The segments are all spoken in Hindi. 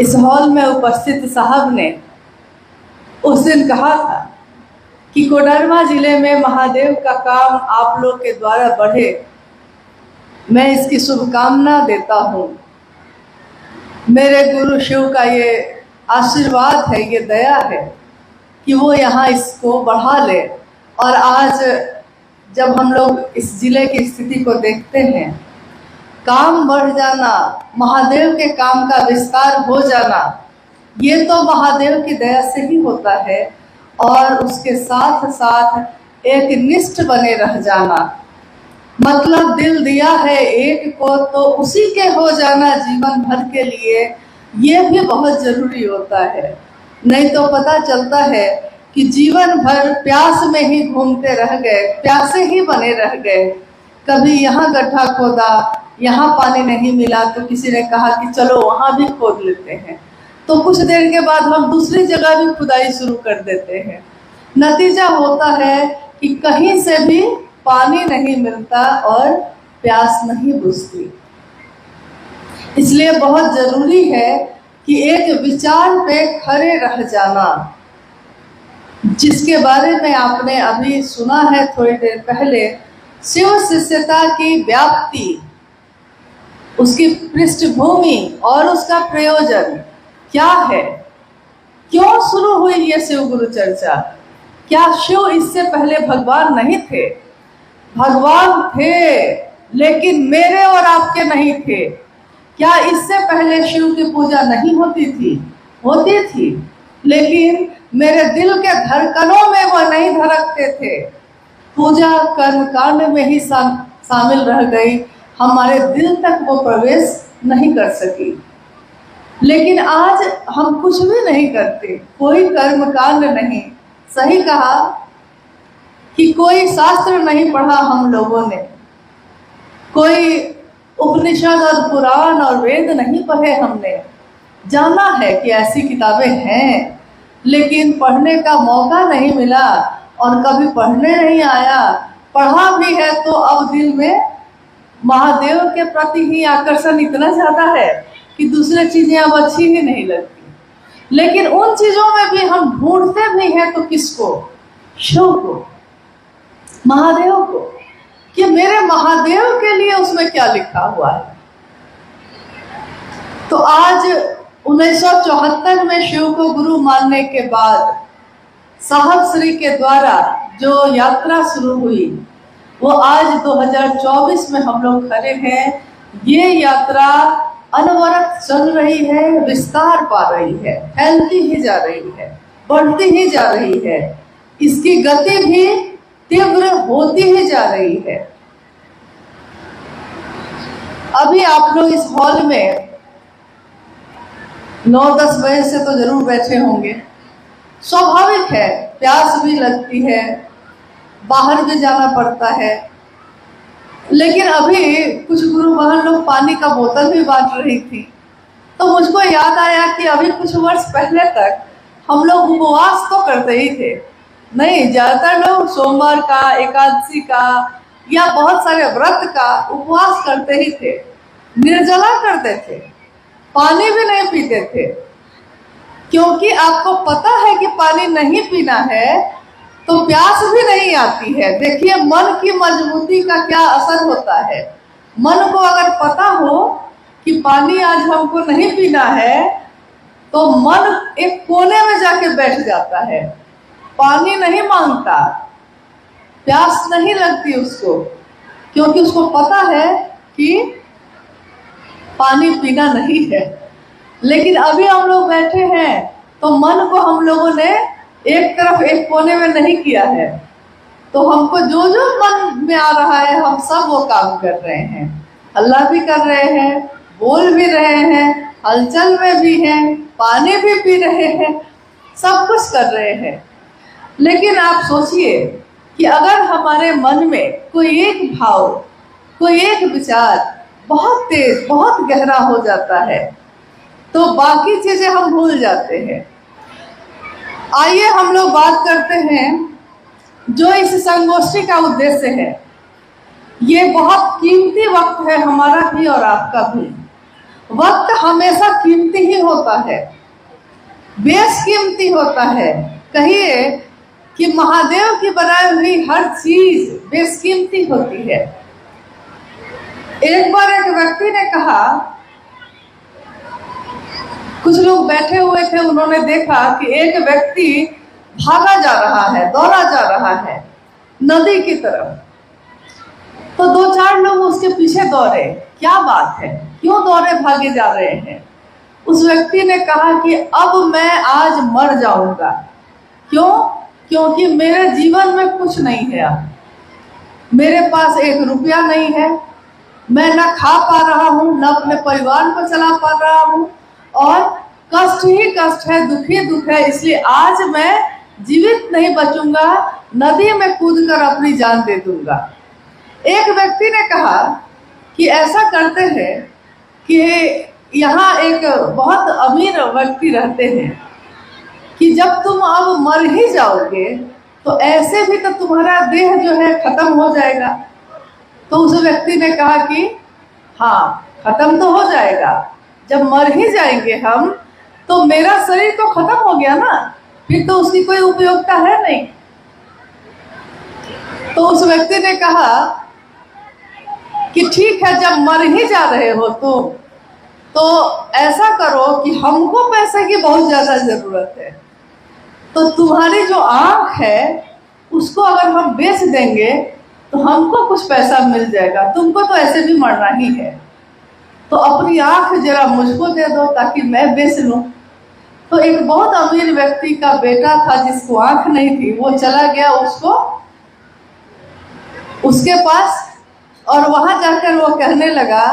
इस हॉल में उपस्थित साहब ने उस दिन कहा था कि कोडरमा जिले में महादेव का काम आप लोग के द्वारा बढ़े। मैं इसकी शुभकामना देता हूँ। मेरे गुरु शिव का ये आशीर्वाद है, ये दया है कि वो यहाँ इसको बढ़ा ले। और आज जब हम लोग इस जिले की स्थिति को देखते हैं, काम बढ़ जाना, महादेव के काम का विस्तार हो जाना, ये तो महादेव की दया से ही होता है। और उसके साथ साथ एक निष्ठ बने रह जाना, मतलब दिल दिया है एक को तो उसी के हो जाना जीवन भर के लिए, ये भी बहुत जरूरी होता है। नहीं तो पता चलता है कि जीवन भर प्यास में ही घूमते रह गए, प्यासे ही बने रह गए। कभी यहाँ गड्ढा खोदा, यहाँ पानी नहीं मिला तो किसी ने कहा कि चलो वहाँ भी खोद लेते हैं, तो कुछ देर के बाद हम दूसरी जगह भी खुदाई शुरू कर देते हैं। नतीजा होता है कि कहीं से भी पानी नहीं मिलता और प्यास नहीं बुझती। इसलिए बहुत जरूरी है कि एक विचार पे खड़े रह जाना, जिसके बारे में आपने अभी सुना है थोड़ी देर पहले। शिव शिष्यता की व्याप्ति, उसकी पृष्ठभूमि और उसका प्रयोजन क्या है, क्यों शुरू हुई ये शिव गुरु चर्चा? क्या शिव इससे पहले भगवान नहीं थे? भगवान थे, लेकिन मेरे और आपके नहीं थे। क्या इससे पहले शिव की पूजा नहीं होती थी? होती थी, लेकिन मेरे दिल के धड़कनों में वो नहीं धड़कते थे। पूजा कर्म कांड में ही शामिल रह गई, हमारे दिल तक वो प्रवेश नहीं कर सकी। लेकिन आज हम कुछ भी नहीं करते, कोई कर्म कांड नहीं। सही कहा कि कोई शास्त्र नहीं पढ़ा हम लोगों ने, कोई उपनिषद और पुराण और वेद नहीं पढ़े हमने। जाना है कि ऐसी किताबें हैं, लेकिन पढ़ने का मौका नहीं मिला और कभी पढ़ने नहीं आया। पढ़ा भी है तो अब दिल में महादेव के प्रति ही आकर्षण इतना ज्यादा है कि दूसरी चीजें अब अच्छी ही नहीं लगती। लेकिन उन चीजों में भी हम ढूंढते भी हैं तो किसको? शिव को, महादेव को, कि मेरे महादेव के लिए उसमें क्या लिखा हुआ है। तो आज 1974 में शिव को गुरु मानने के बाद साहब श्री के द्वारा जो यात्रा शुरू हुई, वो आज 2024 में हम लोग खड़े हैं। ये यात्रा अनवरत चल रही है, विस्तार पा रही है, फैलती ही जा रही है, बढ़ती ही जा रही है। इसकी गति भी तीव्र होती ही जा रही है। अभी आप लोग इस हॉल में 9-10 बजे से तो जरूर बैठे होंगे। स्वाभाविक है, प्यास भी लगती है, बाहर भी जाना पड़ता है। लेकिन अभी कुछ गुरु बहन लोग पानी का बोतल भी बांट रही थी, तो मुझको याद आया कि अभी कुछ वर्ष पहले तक हम लोग उपवास तो करते ही थे। नहीं, ज्यादातर लोग सोमवार का, एकादशी का या बहुत सारे व्रत का उपवास करते ही थे, निर्जला करते थे, पानी भी नहीं पीते थे। क्योंकि आपको पता है कि पानी नहीं पीना है तो प्यास भी नहीं आती है। देखिए मन की मजबूती का क्या असर होता है। मन को अगर पता हो कि पानी आज हमको नहीं पीना है तो मन एक कोने में जाके बैठ जाता है, पानी नहीं मांगता, प्यास नहीं लगती उसको, क्योंकि उसको पता है कि पानी पीना नहीं है। लेकिन अभी हम लोग बैठे हैं तो मन को हम लोगों ने एक तरफ, एक कोने में नहीं किया है, तो हमको जो जो मन में आ रहा है हम सब वो काम कर रहे हैं। अल्लाह भी कर रहे हैं, बोल भी रहे हैं, हलचल में भी हैं, पानी भी पी रहे हैं, सब कुछ कर रहे हैं। लेकिन आप सोचिए कि अगर हमारे मन में कोई एक भाव, कोई एक विचार बहुत तेज, बहुत गहरा हो जाता है तो बाकी चीजें हम भूल जाते हैं। आइए हम लोग बात करते हैं जो इस संगोष्ठी का उद्देश्य है। ये बहुत कीमती वक्त है हमारा भी और आपका भी। वक्त हमेशा कीमती ही होता है, बेशकीमती होता है। कहिए कि महादेव की बनाई हुई हर चीज बेशकीमती होती है। एक बार एक व्यक्ति ने कहा, कुछ लोग बैठे हुए थे, उन्होंने देखा कि एक व्यक्ति भागा जा रहा है, दौड़ा जा रहा है नदी की तरफ। तो 2-4 लोग उसके पीछे दौड़े। क्या बात है, क्यों दौड़े भागे जा रहे हैं? उस व्यक्ति ने कहा कि अब मैं आज मर जाऊंगा। क्यों? क्योंकि मेरे जीवन में कुछ नहीं है। अब मेरे पास 1 रुपया नहीं है, मैं ना खा पा रहा हूँ, ना अपने परिवार को चला पा रहा हूँ, और कष्ट ही कष्ट है, दुख ही दुख है। इसलिए आज मैं जीवित नहीं बचूंगा, नदी में कूदकर अपनी जान दे दूंगा। एक व्यक्ति ने कहा कि ऐसा करते हैं कि यहाँ एक बहुत अमीर व्यक्ति रहते हैं कि जब तुम अब मर ही जाओगे तो ऐसे भी तो तुम्हारा देह जो है खत्म हो जाएगा। तो उस व्यक्ति ने कहा कि हाँ, खत्म तो हो जाएगा, जब मर ही जाएंगे हम तो मेरा शरीर तो खत्म हो गया ना, फिर तो उसकी कोई उपयोगिता है नहीं। तो उस व्यक्ति ने कहा कि ठीक है, जब मर ही जा रहे हो तो ऐसा करो कि हमको पैसे की बहुत ज्यादा जरूरत है, तो तुम्हारी जो आंख है उसको अगर हम बेच देंगे तो हमको कुछ पैसा मिल जाएगा, तुमको तो ऐसे भी मरना ही है, तो अपनी आंख जरा मुझको दे दो ताकि मैं बेच लूं। तो एक बहुत अमीर व्यक्ति का बेटा था जिसको आंख नहीं थी, वो चला गया उसके पास, और वहां जाकर वो कहने लगा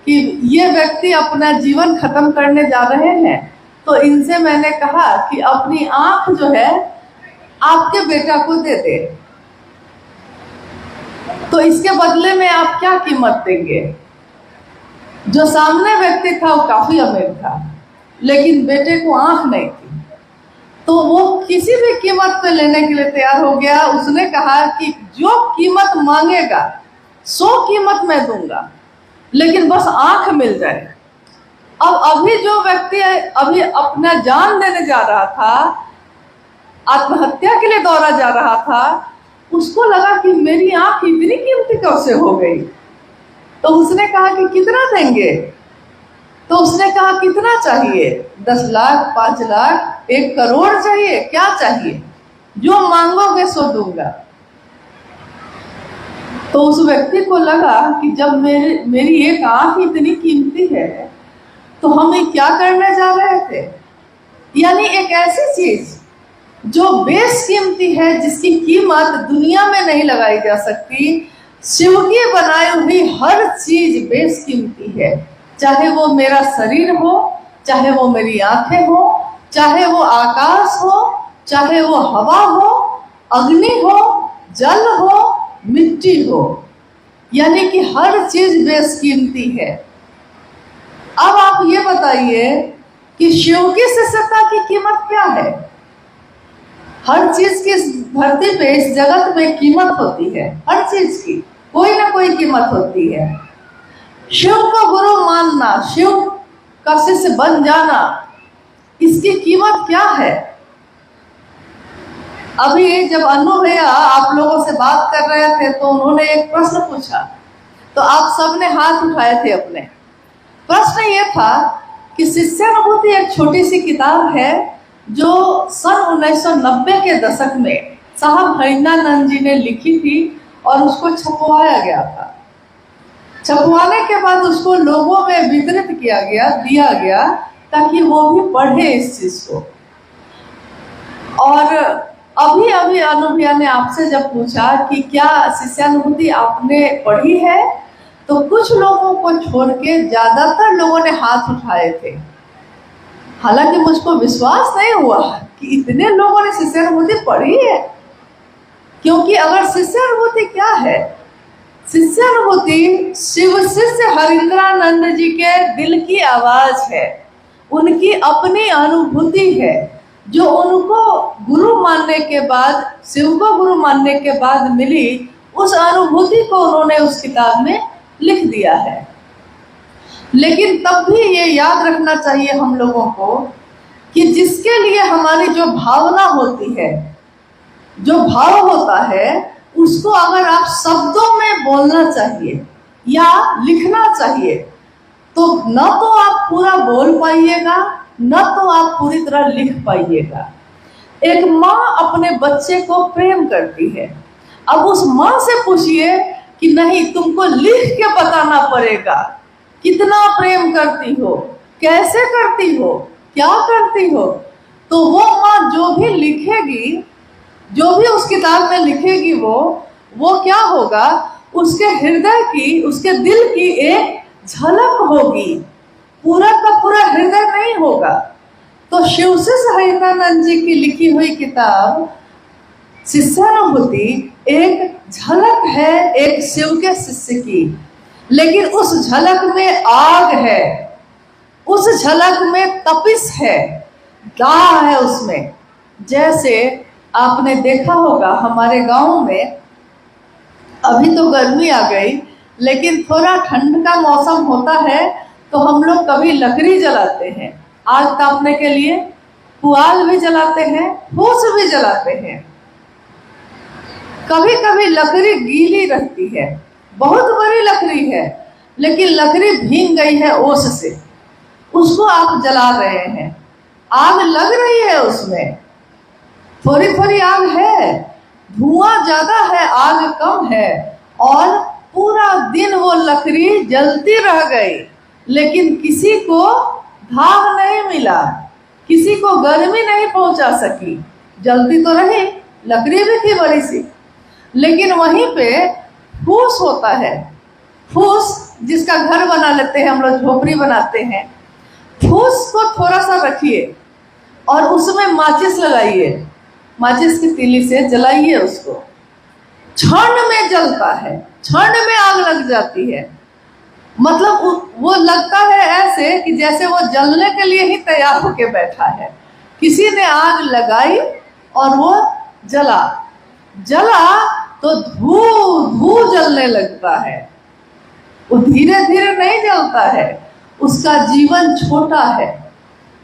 कि ये व्यक्ति अपना जीवन खत्म करने जा रहे हैं, तो इनसे मैंने कहा कि अपनी आंख जो है आपके बेटा को दे दे, तो इसके बदले में आप क्या कीमत देंगे? जो सामने व्यक्ति था वो काफी अमीर था, लेकिन बेटे को आंख नहीं थी, तो वो किसी भी कीमत पे लेने के लिए तैयार हो गया। उसने कहा कि जो कीमत मांगेगा 100 कीमत मैं दूंगा, लेकिन बस आंख मिल जाए। अब अभी जो व्यक्ति अभी अपना जान देने जा रहा था, आत्महत्या के लिए दौड़ा जा रहा था, उसको लगा कि मेरी आंख इतनी कीमती कैसे हो गई। तो उसने कहा कि कितना देंगे? तो उसने कहा कितना चाहिए? 10 लाख, 5 लाख, 1 करोड़ चाहिए? क्या चाहिए? जो मांगोगे सो दूंगा। तो उस व्यक्ति को लगा कि जब मेरी एक आंख इतनी कीमती है तो हम ये क्या करने जा रहे थे। यानी एक ऐसी चीज जो बेशकीमती है, जिसकी कीमत दुनिया में नहीं लगाई जा सकती, शिव की बनाई हुई हर चीज बेशकीमती है। चाहे वो मेरा शरीर हो, चाहे वो मेरी आंखें हो, चाहे वो आकाश हो, चाहे वो हवा हो, अग्नि हो, जल हो, मिट्टी हो, यानी कि हर चीज बेशकीमती है। अब आप ये बताइए कि शिव की शिष्यता की कीमत क्या है? हर चीज की धरती पे, इस जगत में कीमत होती है, हर चीज की कोई ना कोई कीमत होती है। शिव को गुरु मानना, शिव का शिष्य बन जाना, इसकी कीमत क्या है? अभी जब अनु भैया आप लोगों से बात कर रहे थे तो उन्होंने एक प्रश्न पूछा, तो आप सबने हाथ उठाए थे अपने। प्रश्न ये था कि शिष्यानुभूति एक छोटी सी किताब है जो सन 1990 के दशक में साहब हरिनानंद जी ने लिखी थी और उसको छपवाया गया था। छपवाने के बाद उसको लोगों में वितरित किया गया, दिया गया, ताकि वो भी पढ़े इस चीज को। और अभी अभी अनु भैया ने आपसे जब पूछा कि क्या शिष्यानुभूति आपने पढ़ी है, तो कुछ लोगों को छोड़ के ज्यादातर लोगों ने हाथ उठाए थे। हालांकि मुझको विश्वास नहीं हुआ कि इतने लोगों ने शिष्यानुभूति पढ़ी है, क्योंकि अगर शिष्यानुभूति क्या है, शिष्यानुभूति शिव शिष्य हरिंद्रानंद जी के दिल की आवाज है, उनकी अपनी अनुभूति है, जो उनको गुरु मानने के बाद, शिव को गुरु मानने के बाद मिली। उस अनुभूति को उन्होंने उस किताब में लिख दिया है। लेकिन तब भी ये याद रखना चाहिए हम लोगों को कि जिसके लिए हमारी जो भावना होती है, जो भाव होता है, उसको अगर आप शब्दों में बोलना चाहिए या लिखना चाहिए, तो न तो आप पूरा बोल पाइएगा, न तो आप पूरी तरह लिख पाइएगा। एक माँ अपने बच्चे को प्रेम करती है। अब उस माँ से पूछिए कि नहीं, तुमको लिख के बताना पड़ेगा कितना प्रेम करती हो, कैसे करती हो, क्या करती हो। तो वो माँ जो भी लिखेगी, जो भी उस किताब में लिखेगी, वो क्या होगा, उसके हृदय की, उसके दिल की एक झलक होगी, पूरा का पूरा हृदय नहीं होगा। तो शिव से सहितानंद जी की लिखी हुई किताब शिष्यानुभूति एक झलक है एक शिव के शिष्य की, लेकिन उस झलक में आग है, उस झलक में तपिश है, दाह है उसमें। जैसे आपने देखा होगा हमारे गांव में, अभी तो गर्मी आ गई, लेकिन थोड़ा ठंड का मौसम होता है तो हम लोग कभी लकड़ी जलाते हैं आग तापने के लिए, पुआल भी जलाते हैं, फूस भी जलाते हैं। कभी कभी लकड़ी गीली रहती है, बहुत बड़ी लकड़ी है, लेकिन लकड़ी भीग गई है ओस से, उसको आप जला रहे हैं, आग लग रही है उसमें, थोड़ी थोड़ी आग है, धुआं ज्यादा है, आग कम है, और पूरा दिन वो लकड़ी जलती रह गई, लेकिन किसी को भाग नहीं मिला, किसी को गर्मी नहीं पहुंचा सकी। जलती तो रही, लकड़ी भी थी बड़ी सी, लेकिन वहीं पे फूस होता है, फूस जिसका घर बना लेते हैं हम लोग, झोपड़ी बनाते हैं, फूस को थोड़ा सा रखिए और उसमें माचिस लगाइए, माचिस की तीली से जलाइए उसको, क्षण में जलता है, क्षण में आग लग जाती है। मतलब वो लगता है ऐसे कि जैसे वो जलने के लिए ही तैयार होके बैठा है। किसी ने आग लगाई और वो जला तो धू धू जलने लगता है, वो धीरे धीरे नहीं जलता है, उसका जीवन छोटा है,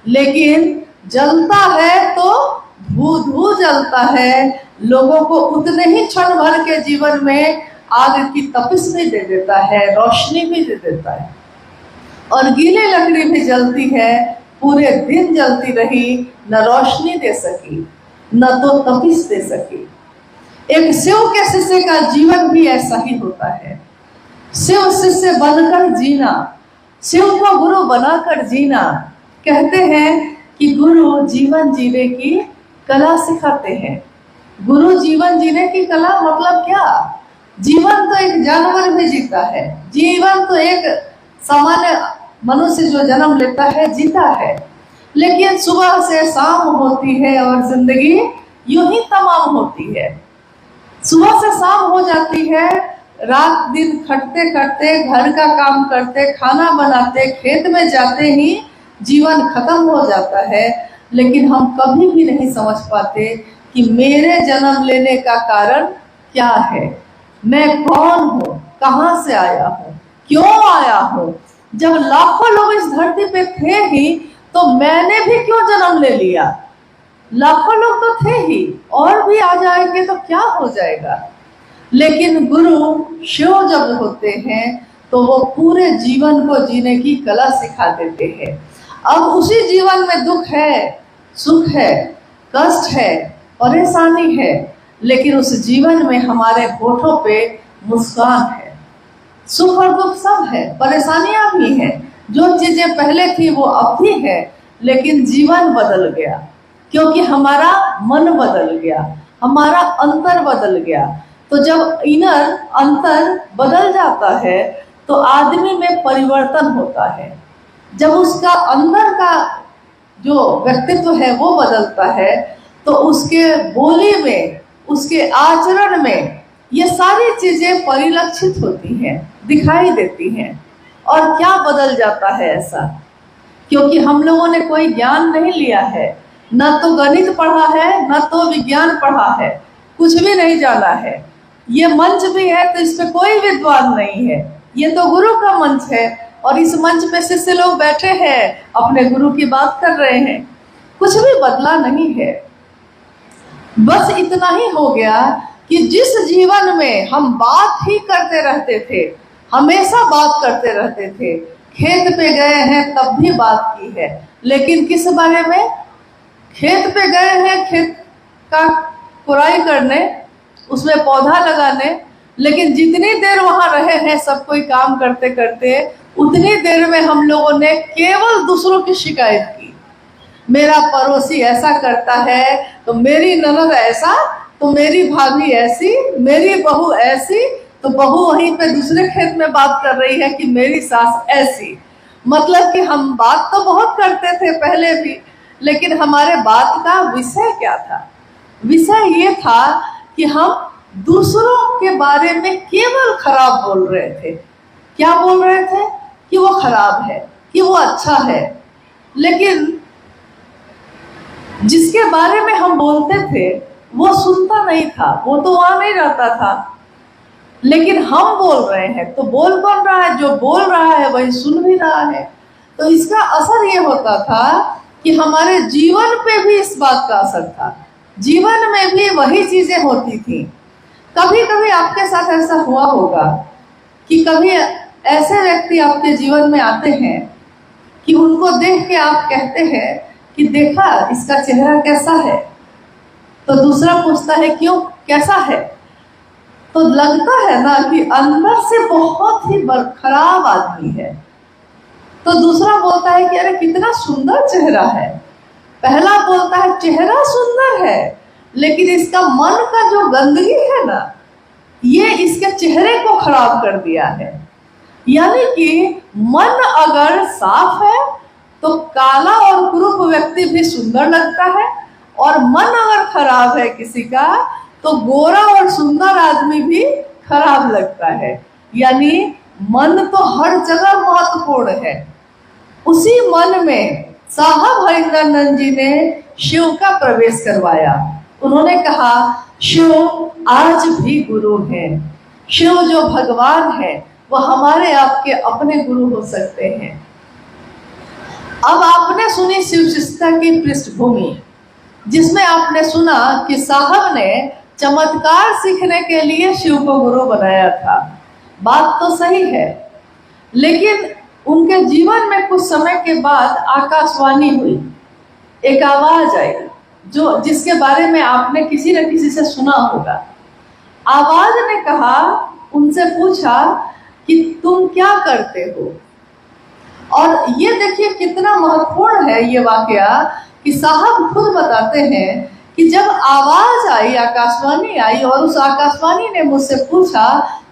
लेकिन जलता है तो धू धू जलता है, लोगों को उतने ही क्षण भर के जीवन में आग की तपिश भी दे देता है, रोशनी भी दे देता है। और गीली लकड़ी भी जलती है, पूरे दिन जलती रही, न रोशनी दे सकी, न तो तपिश दे सकी। एक शिव के शिष्य का जीवन भी ऐसा ही होता है। शिव शिष्य बनकर जीना, शिव को गुरु बनाकर जीना। कहते हैं कि गुरु जीवन जीने की कला सिखाते हैं। गुरु जीवन जीने की कला मतलब क्या? जीवन तो एक जानवर भी जीता है, जीवन तो एक सामान्य मनुष्य जो जन्म लेता है जीता है, लेकिन सुबह से शाम होती है और जिंदगी यूं ही तमाम होती है। सुबह से शाम हो जाती है, रात दिन खटते खटते, घर का काम करते, खाना बनाते, खेत में जाते ही जीवन खत्म हो जाता है। लेकिन हम कभी भी नहीं समझ पाते कि मेरे जन्म लेने का कारण क्या है, मैं कौन हूँ, कहाँ से आया हूँ, क्यों आया हूँ। जब लाखों लोग इस धरती पे थे ही तो मैंने भी क्यों जन्म ले लिया? लाखों लोग तो थे ही, और भी आ जाएंगे तो क्या हो जाएगा। लेकिन गुरु शिव जब होते हैं तो वो पूरे जीवन को जीने की कला सिखा देते हैं। अब उसी जीवन में दुख है, सुख है, कष्ट है, परेशानी है, लेकिन उस जीवन में हमारे होठों पे मुस्कान है। सुख और दुख सब है, परेशानियां भी हैं, जो चीजें पहले थी वो अब भी है, लेकिन जीवन बदल गया क्योंकि हमारा मन बदल गया, हमारा अंतर बदल गया। तो जब इनर अंतर बदल जाता है तो आदमी में परिवर्तन होता है। जब उसका अंदर का जो व्यक्तित्व है वो बदलता है तो उसके बोली में, उसके आचरण में ये सारी चीजें परिलक्षित होती हैं, दिखाई देती हैं। और क्या बदल जाता है ऐसा? क्योंकि हम लोगों ने कोई ज्ञान नहीं लिया है, न तो गणित पढ़ा है, न तो विज्ञान पढ़ा है, कुछ भी नहीं जाना है। ये मंच भी है तो इस पे कोई विद्वान नहीं है, ये तो गुरु का मंच है और इस मंच पे शिष्य लोग बैठे हैं, अपने गुरु की बात कर रहे हैं। कुछ भी बदला नहीं है। बस इतना ही हो गया कि जिस जीवन में हम बात ही करते रहते थे, हमेशा बात करते रहते थे, खेत पे गए हैं तब भी बात की है, लेकिन किस बारे में? खेत पे गए हैं खेत का खुदाई करने, उसमें पौधा लगाने, लेकिन जितनी देर वहां रहे हैं सब कोई काम करते करते, उतनी देर में हम लोगों ने केवल दूसरों की शिकायत की। मेरा पड़ोसी ऐसा करता है, तो मेरी ननद ऐसा, तो मेरी भाभी ऐसी, मेरी बहू ऐसी, तो बहू वहीं पे दूसरे खेत में बात कर रही है कि मेरी सास ऐसी। मतलब कि हम बात तो बहुत करते थे पहले भी, लेकिन हमारे बात का विषय क्या था? विषय ये था कि हम दूसरों के बारे में केवल खराब बोल रहे थे। क्या बोल रहे थे? कि वो खराब है, कि वो अच्छा है। लेकिन जिसके बारे में हम बोलते थे वो सुनता नहीं था, वो तो वहां नहीं रहता था। लेकिन हम बोल रहे हैं तो बोल कौन रहा है? जो बोल रहा है वही सुन भी रहा है। तो इसका असर ये होता था कि हमारे जीवन पे भी इस बात का असर था। जीवन में भी वही चीजें होती थी। कभी कभी आपके साथ ऐसा हुआ होगा कि कभी ऐसे व्यक्ति आपके जीवन में आते हैं कि उनको देख के आप कहते हैं कि देखा इसका चेहरा कैसा है, तो दूसरा पूछता है क्यों, कैसा है? तो लगता है ना कि अंदर से बहुत ही खराब आदमी है। तो दूसरा बोलता है कि अरे कितना सुंदर चेहरा है। पहला बोलता है चेहरा सुंदर है, लेकिन इसका मन का जो गंदगी है ना, ये इसके चेहरे को खराब कर दिया है। यानी कि मन अगर साफ है तो काला और कुरूप व्यक्ति भी सुंदर लगता है, और मन अगर खराब है किसी का तो गोरा और सुंदर आदमी भी खराब लगता है। यानी मन तो हर जगह महत्वपूर्ण है। उसी मन में साहब हरिंदर जी ने शिव का प्रवेश करवाया। उन्होंने कहा शिव आज भी गुरु हैं। शिव जो भगवान है वो हमारे आपके अपने गुरु हो सकते हैं। अब आपने सुनी शिव शिष्टता की पृष्ठभूमि, जिसमें आपने सुना कि साहब ने चमत्कार सीखने के लिए शिव को गुरु बनाया था। बात तो सही है, लेकिन उनके जीवन में कुछ समय के बाद आकाशवाणी हुई, एक आवाज आई जो जिसके बारे में आपने किसी न किसी से सुना होगा। आवाज ने कहा, उनसे पूछा कि तुम क्या करते हो? और ये देखिए कितना महत्वपूर्ण है ये वाकया कि साहब खुद बताते हैं कि जब आवाज आई, आकाशवाणी आई, और उस आकाशवाणी ने मुझसे पूछा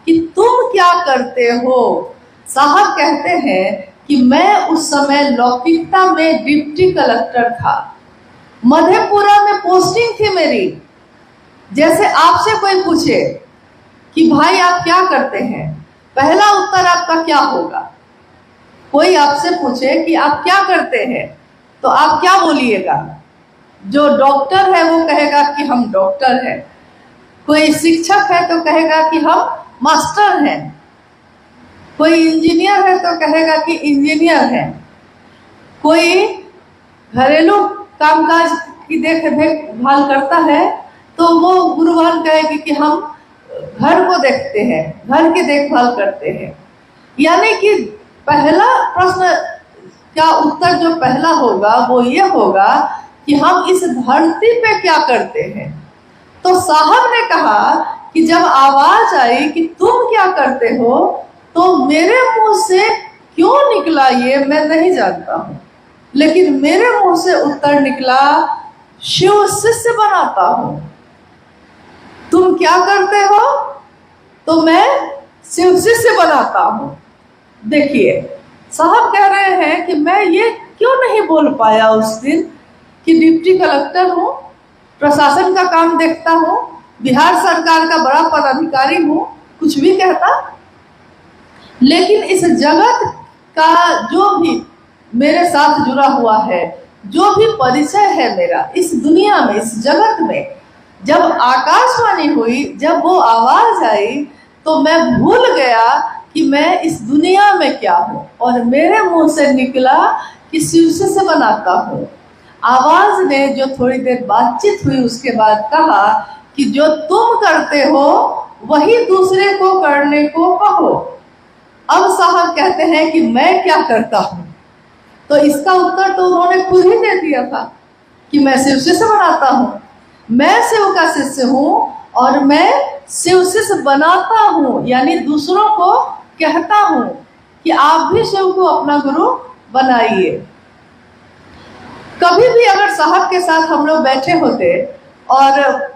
कि तुम क्या करते हो? साहब कहते हैं कि मैं उस समय लौकिकता में डिप्टी कलेक्टर था। मधेपुरा में पोस्टिंग थी मेरी। जैसे आपसे कोई पूछे कि भाई आप क्या करते हैं, पहला उत्तर आपका क्या होगा? कोई आपसे पूछे कि आप क्या करते हैं तो आप क्या बोलिएगा? जो डॉक्टर है वो कहेगा कि हम डॉक्टर हैं। कोई शिक्षक है तो कहेगा कि हम मास्टर हैं। कोई इंजीनियर है तो कहेगा कि इंजीनियर है। कोई घरेलू कामकाज की देखभाल करता है तो वो गुरुवान कहेगी कि हम घर को देखते हैं, घर की देखभाल करते हैं। यानी कि पहला प्रश्न का उत्तर जो पहला होगा वो ये होगा कि हम इस धरती पे क्या करते हैं। तो साहब ने कहा कि जब आवाज आई कि तुम क्या करते हो, तो मेरे मुंह से क्यों निकला ये मैं नहीं जानता हूं, लेकिन मेरे मुंह से उत्तर निकला शिव शिष्य बनाता हूं। तुम क्या करते हो? तो मैं शिव शिष्य बनाता हूं। देखिए साहब कह रहे हैं कि मैं ये क्यों नहीं बोल पाया उस दिन कि डिप्टी कलेक्टर हूँ, प्रशासन का काम देखता हूँ, बिहार सरकार का बड़ा पदाधिकारी हूँ, कुछ भी कहता। लेकिन इस जगत का जो भी मेरे साथ जुड़ा हुआ है, जो भी परिचय है मेरा इस दुनिया में, इस जगत में, जब आकाशवाणी हुई, जब वो आवाज आई, तो मैं भूल गया कि मैं इस दुनिया में क्या हूँ, और मेरे मुंह से निकला कि शीशे से बनाता हूँ। आवाज ने जो थोड़ी देर बातचीत हुई उसके बाद कहा कि जो तुम करते हो वही दूसरे को करने को कहो। अब साहब कहते हैं कि मैं क्या करता हूँ, तो इसका उत्तर तो उन्होंने खुद ही दे दिया था कि मैं शिव शिष्य बनाता हूँ, मैं शिव का शिष्य हूँ और मैं शिव शिष्य बनाता हूँ, यानी दूसरों को कहता हूँ कि आप भी शिव को अपना गुरु बनाइए। कभी भी अगर साहब के साथ हम लोग बैठे होते और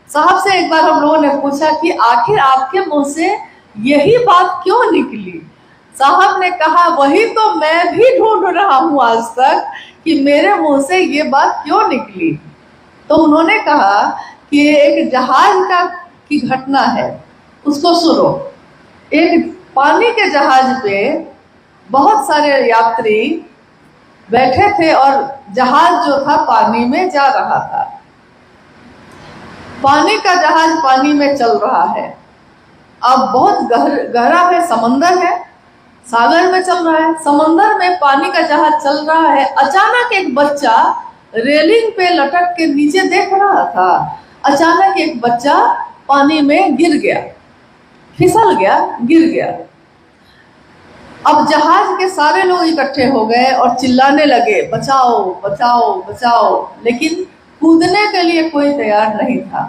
साहब से एक बार हम लोगों ने पूछा कि आखिर आपके मुंह से यही बात क्यों निकली, साहब ने कहा वही तो मैं भी ढूंढ रहा हूं आज तक कि मेरे मुंह से ये बात क्यों निकली। तो उन्होंने कहा कि एक जहाज की घटना है, उसको सुनो। एक पानी के जहाज पे बहुत सारे यात्री बैठे थे और जहाज जो था पानी में जा रहा था। पानी का जहाज पानी में चल रहा है, अब बहुत गहरा है, समंदर है, सागर में चल रहा है, समंदर में पानी का जहाज चल रहा है। अचानक एक बच्चा रेलिंग पे लटक के नीचे देख रहा था। अचानक एक बच्चा पानी में गिर गया, फिसल गया, गिर गया। अब जहाज के सारे लोग इकट्ठे हो गए और चिल्लाने लगे बचाओ बचाओ बचाओ, लेकिन कूदने के लिए कोई तैयार नहीं था।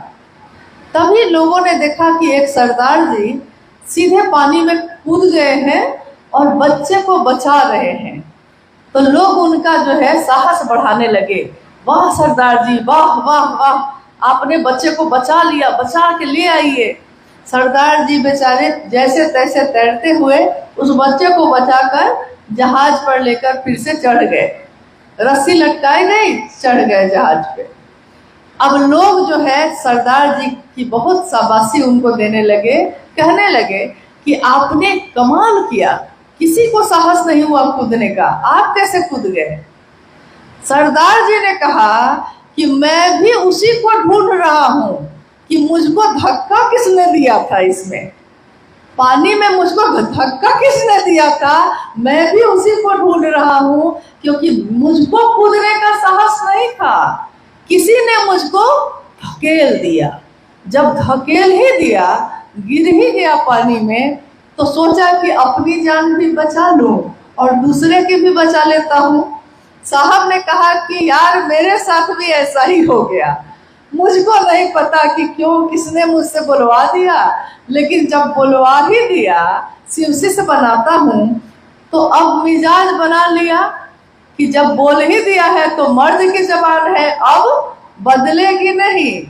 तभी लोगों ने देखा कि एक सरदार जी सीधे पानी में कूद गए हैं और बच्चे को बचा रहे हैं। तो लोग उनका जो है साहस बढ़ाने लगे, वाह सरदार जी, वाह वाह वाह, आपने बच्चे को बचा लिया, बचा के ले आइए। सरदार जी बेचारे जैसे तैसे तैरते हुए उस बच्चे को बचाकर जहाज पर लेकर फिर से चढ़ गए। रस्सी लटकाई गई, चढ़ गए जहाज पे। अब लोग जो है सरदार जी की बहुत शाबाशी उनको देने लगे, कहने लगे कि आपने कमाल किया, किसी को साहस नहीं हुआ कूदने का, आप कैसे कूद गए। सरदार जी ने कहा कि मैं भी उसी को ढूंढ रहा हूं कि मुझको धक्का किसने दिया था, इसमें पानी में मुझको धक्का किसने दिया था, मैं भी उसी को ढूंढ रहा हूं, क्योंकि मुझको कूदने का साहस नहीं था, किसी ने मुझको धकेल दिया। जब धकेल ही दिया, गिर ही गया पानी में, तो सोचा कि अपनी जान भी बचा लूं और दूसरे की भी बचा लेता हूं। साहब ने कहा कि यार मेरे साथ भी ऐसा ही हो गया, मुझको नहीं पता कि क्यों, किसने मुझसे बुलवा दिया, लेकिन जब बुलवा ही दिया, शिव शिष्य बनाता हूं, तो अब मिजाज बना लिया कि जब बोल ही दिया है तो मर्द की जबान है, अब बदलेगी नहीं।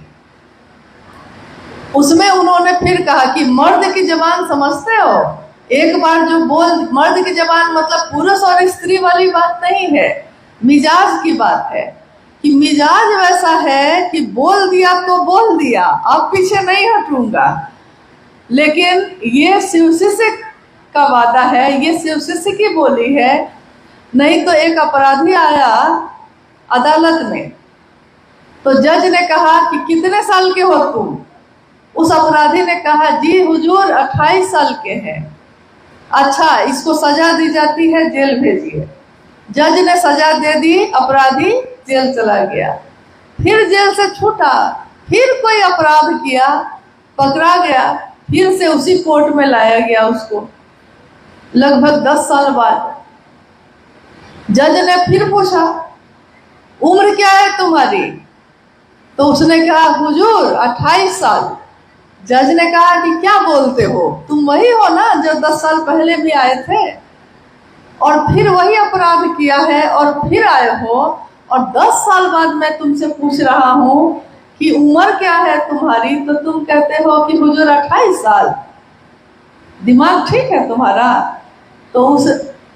उसमें उन्होंने फिर कहा कि मर्द की जबान समझते हो, एक बार जो बोल, मर्द की जबान मतलब पुरुष और स्त्री वाली बात नहीं है, मिजाज की बात है कि मिजाज वैसा है कि बोल दिया तो बोल दिया, अब पीछे नहीं हटूंगा। लेकिन ये शिव शिष्य का वादा है, ये शिव शिष्य की बोली है। नहीं तो एक अपराधी आया अदालत में, तो जज ने कहा कि कितने साल के हो तुम। उस अपराधी ने कहा जी हुजूर 28 साल के हैं। अच्छा, इसको सजा दी जाती है, जेल भेजिए। जज ने सजा दे दी, अपराधी जेल चला गया। फिर जेल से छूटा, फिर कोई अपराध किया, पकड़ा गया, फिर से उसी कोर्ट में लाया गया उसको, लगभग 10 साल बाद। जज ने फिर पूछा उम्र क्या है तुम्हारी, तो उसने कहा हुजूर 28 साल। जज ने कहा कि क्या बोलते हो, तुम वही हो ना जो 10 साल पहले भी आए थे और फिर वही अपराध किया है और फिर आए हो, और 10 साल बाद मैं तुमसे पूछ रहा हूं कि उम्र क्या है तुम्हारी, तो तुम कहते हो कि हुजूर 28 साल। दिमाग ठीक है तुम्हारा। तो उस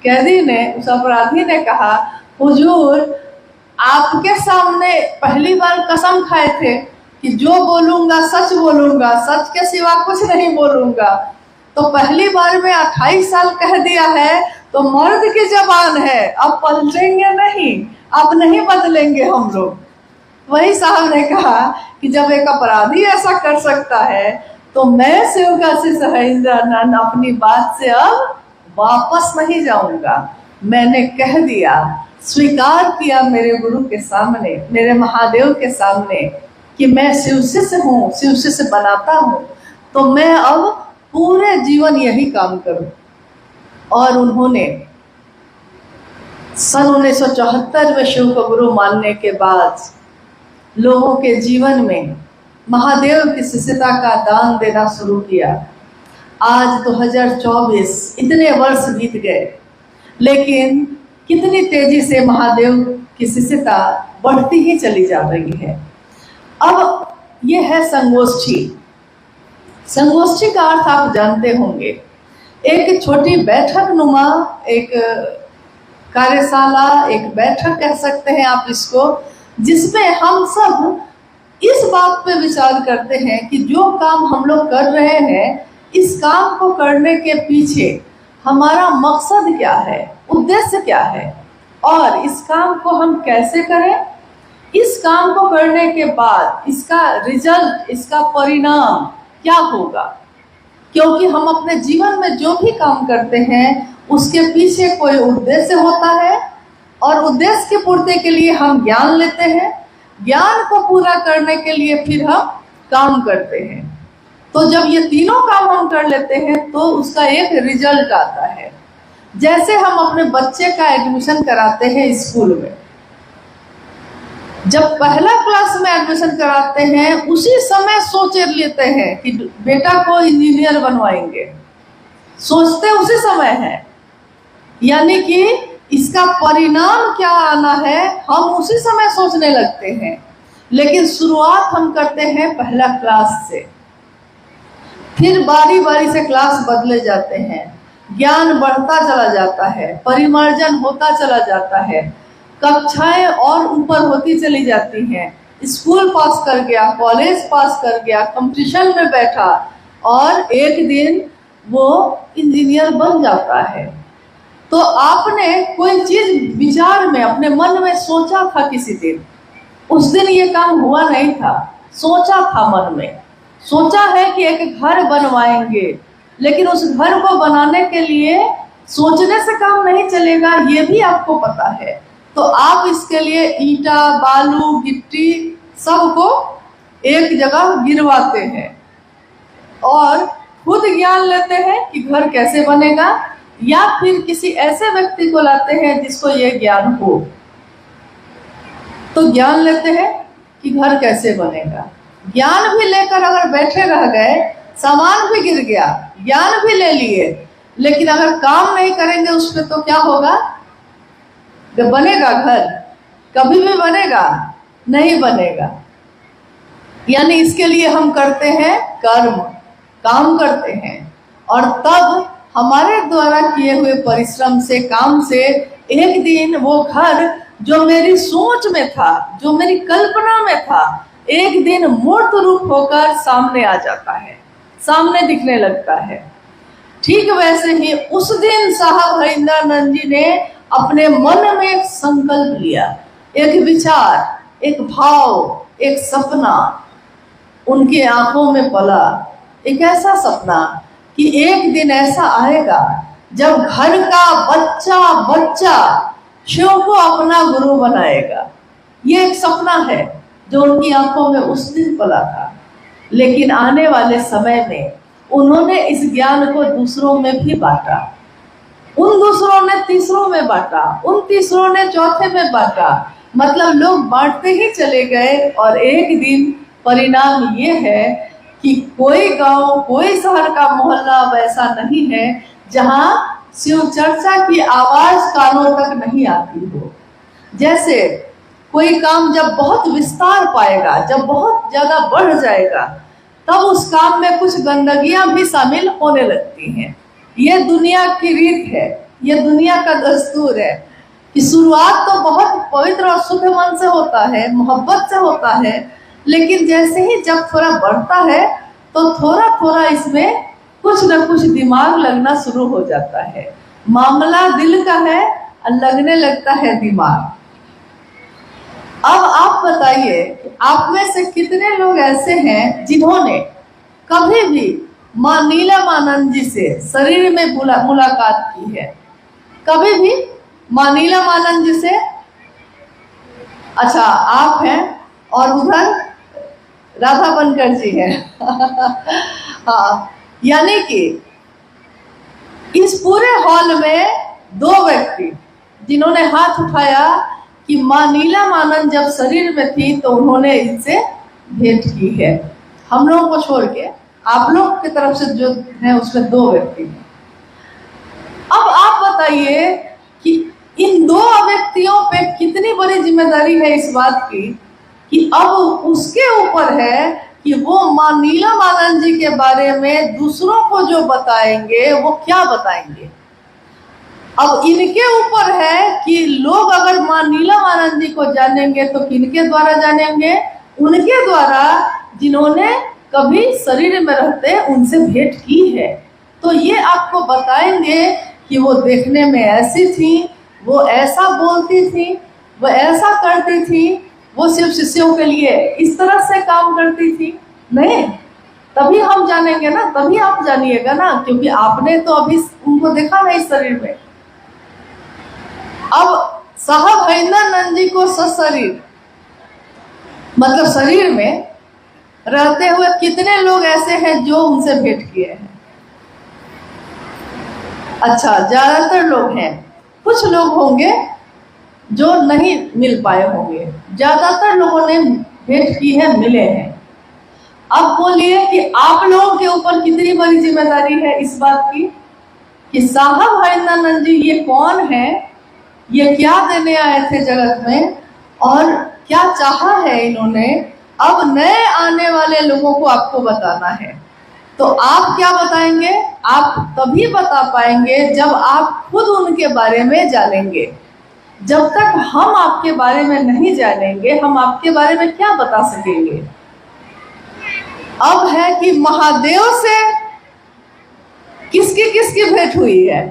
कैदी ने, उस अपराधी ने कहा हुजूर आपके सामने पहली बार कसम खाए थे कि जो बोलूंगा सच बोलूंगा, सच के सिवा कुछ नहीं बोलूंगा, तो पहली बार में 28 साल कह दिया है, तो मर्द की जबान है, अब पलटेंगे नहीं, अब नहीं बदलेंगे हम लोग। वही साहब ने कहा कि जब एक अपराधी ऐसा कर सकता है, तो मैं शिवकाशी सहेंद्रानंद अपनी बात से अब वापस नहीं जाऊंगा। मैंने कह दिया, स्वीकार किया मेरे गुरु के सामने, मेरे महादेव के सामने कि मैं शिव शिष्य हूँ, शिव शिष्य बनाता हूँ, तो मैं अब पूरे जीवन यही काम करूँ। और उन्होंने सन 1974 में शिव को गुरु मानने के बाद लोगों के जीवन में महादेव की शिष्यता का दान देना शुरू किया। आज 2024 इतने वर्ष बीत गए, लेकिन कितनी तेजी से महादेव की शिष्यता बढ़ती ही चली जा रही है। अब ये है संगोष्ठी। संगोष्ठी का अर्थ आप जानते होंगे, एक छोटी बैठक नुमा, एक कार्यशाला, एक बैठक कह सकते हैं आप इसको, जिसमें हम सब इस बात पे विचार करते हैं कि जो काम हम लोग कर रहे हैं, इस काम को करने के पीछे हमारा मकसद क्या है, उद्देश्य क्या है, और इस काम को हम कैसे करें। इस काम को करने के बाद इसका रिजल्ट, इसका परिणाम क्या होगा, क्योंकि हम अपने जीवन में जो भी काम करते हैं उसके पीछे कोई उद्देश्य होता है, और उद्देश्य की पूर्ति के लिए हम ज्ञान लेते हैं, ज्ञान को पूरा करने के लिए फिर हम काम करते हैं। तो जब ये तीनों काम हम कर लेते हैं तो उसका एक रिजल्ट आता है। जैसे हम अपने बच्चे का एडमिशन कराते हैं स्कूल में, जब पहला क्लास में एडमिशन कराते हैं उसी समय सोच लेते हैं कि बेटा को इंजीनियर बनवाएंगे, सोचते उसी समय है, यानी कि इसका परिणाम क्या आना है हम उसी समय सोचने लगते हैं। लेकिन शुरुआत हम करते हैं पहला क्लास से, फिर बारी बारी से क्लास बदले जाते हैं, ज्ञान बढ़ता चला जाता है, परिमार्जन होता चला जाता है, कक्षाएं और ऊपर होती चली जाती हैं, स्कूल पास कर गया, कॉलेज पास कर गया, कंपटीशन में बैठा और एक दिन वो इंजीनियर बन जाता है। तो आपने कोई चीज विचार में अपने मन में सोचा था किसी दिन, उस दिन ये काम हुआ नहीं था, सोचा था मन में, सोचा है कि एक घर बनवाएंगे, लेकिन उस घर को बनाने के लिए सोचने से काम नहीं चलेगा, ये भी आपको पता है। तो आप इसके लिए ईंटा, बालू, गिट्टी सबको एक जगह गिरवाते हैं और खुद ज्ञान लेते हैं कि घर कैसे बनेगा, या फिर किसी ऐसे व्यक्ति को लाते हैं जिसको ये ज्ञान हो। तो ज्ञान लेते हैं कि घर कैसे बनेगा, ज्ञान भी लेकर अगर बैठे रह गए, सामान भी गिर गया, ज्ञान भी ले लिए, लेकिन अगर काम नहीं करेंगे उस पर तो क्या होगा, जब बनेगा घर, कभी भी बनेगा नहीं बनेगा। यानी इसके लिए हम करते हैं कर्म, काम करते हैं, और तब हमारे द्वारा किए हुए परिश्रम से, काम से एक दिन वो घर जो मेरी सोच में था, जो मेरी कल्पना में था, एक दिन मूर्त रूप होकर सामने आ जाता है, सामने दिखने लगता है। ठीक वैसे ही उस दिन साहब हरिंद्रानंद जी ने अपने मन में एक संकल्प लिया, एक विचार, एक भाव, एक सपना उनकी आंखों में पला। एक ऐसा सपना कि एक दिन ऐसा आएगा जब घर का बच्चा बच्चा शिव को अपना गुरु बनाएगा। ये एक सपना है जो उनकी आंखों में उस दिन पला था। लेकिन आने वाले समय में उन्होंने इस ज्ञान को दूसरों में भी बांटा, उन दूसरों ने तीसरों में बांटा, उन तीसरों ने चौथे में बांटा, मतलब लोग बांटते ही चले गए। और एक दिन परिणाम ये है कि कोई गांव, कोई शहर का मोहल्ला वैसा नहीं है जहां शिव चर्चा की आवाज कानों तक नहीं आती हो। जैसे कोई काम जब बहुत विस्तार पाएगा, जब बहुत ज्यादा बढ़ जाएगा, तब उस काम में कुछ गंदगियां भी शामिल होने लगती हैं। ये दुनिया की रीत है, ये दुनिया का दस्तूर है कि शुरुआत तो बहुत पवित्र और शुद्ध मन से होता है, मोहब्बत से होता है, लेकिन जैसे ही जब थोड़ा बढ़ता है तो थोड़ा थोड़ा इसमें कुछ न कुछ दिमाग लगना शुरू हो जाता है। मामला दिल का है और लगने लगता है दिमाग। अब आप बताइए, आप में से कितने लोग ऐसे हैं जिन्होंने कभी भी माँ नीलमानंद जी से शरीर में मुलाकात की है? कभी भी माँ नीलमानंद जी से? अच्छा, आप हैं और उधर राधा बनकर जी हैं। हाँ, यानी कि इस पूरे हॉल में दो व्यक्ति जिन्होंने हाथ उठाया कि माँ नीलमानंद जब शरीर में थी तो उन्होंने इनसे भेंट की है। हम लोगों को छोड़ के आप लोग की तरफ से जो है उसमें दो व्यक्ति हैं। अब आप बताइए कि इन दो व्यक्तियों पे कितनी बड़ी जिम्मेदारी है इस बात की कि अब उसके ऊपर है कि वो माँ नीलमानंद जी के बारे में दूसरों को जो बताएंगे वो क्या बताएंगे। अब इनके ऊपर है कि लोग अगर माँ नीलमानंद जी को जानेंगे तो किनके द्वारा जानेंगे? उनके द्वारा जिन्होंने कभी शरीर में रहते उनसे भेंट की है। तो ये आपको बताएंगे कि वो देखने में ऐसी थी, वो ऐसा बोलती थी, वो ऐसा करती थी, वो सिर्फ शिष्यों के लिए इस तरह से काम करती थी। नहीं, तभी हम जानेंगे ना, तभी आप जानिएगा ना, क्योंकि आपने तो अभी उनको देखा नहीं शरीर में। अब साहब हरिंदर जी को सशरीर मतलब शरीर में रहते हुए कितने लोग ऐसे हैं जो उनसे भेंट किए हैं? अच्छा, ज्यादातर लोग हैं, कुछ लोग होंगे जो नहीं मिल पाए होंगे, ज्यादातर लोगों ने भेंट की है, मिले हैं। अब बोलिए कि आप लोगों के ऊपर कितनी बड़ी जिम्मेदारी है इस बात की कि साहब हरिंदर जी ये कौन है, ये क्या देने आए थे जगत में और क्या चाहा है इन्होंने, अब नए आने वाले लोगों को आपको बताना है। तो आप क्या बताएंगे? आप तभी बता पाएंगे जब आप खुद उनके बारे में जानेंगे। जब तक हम आपके बारे में नहीं जानेंगे हम आपके बारे में क्या बता सकेंगे। अब है कि महादेव से किसकी किसकी भेंट हुई है?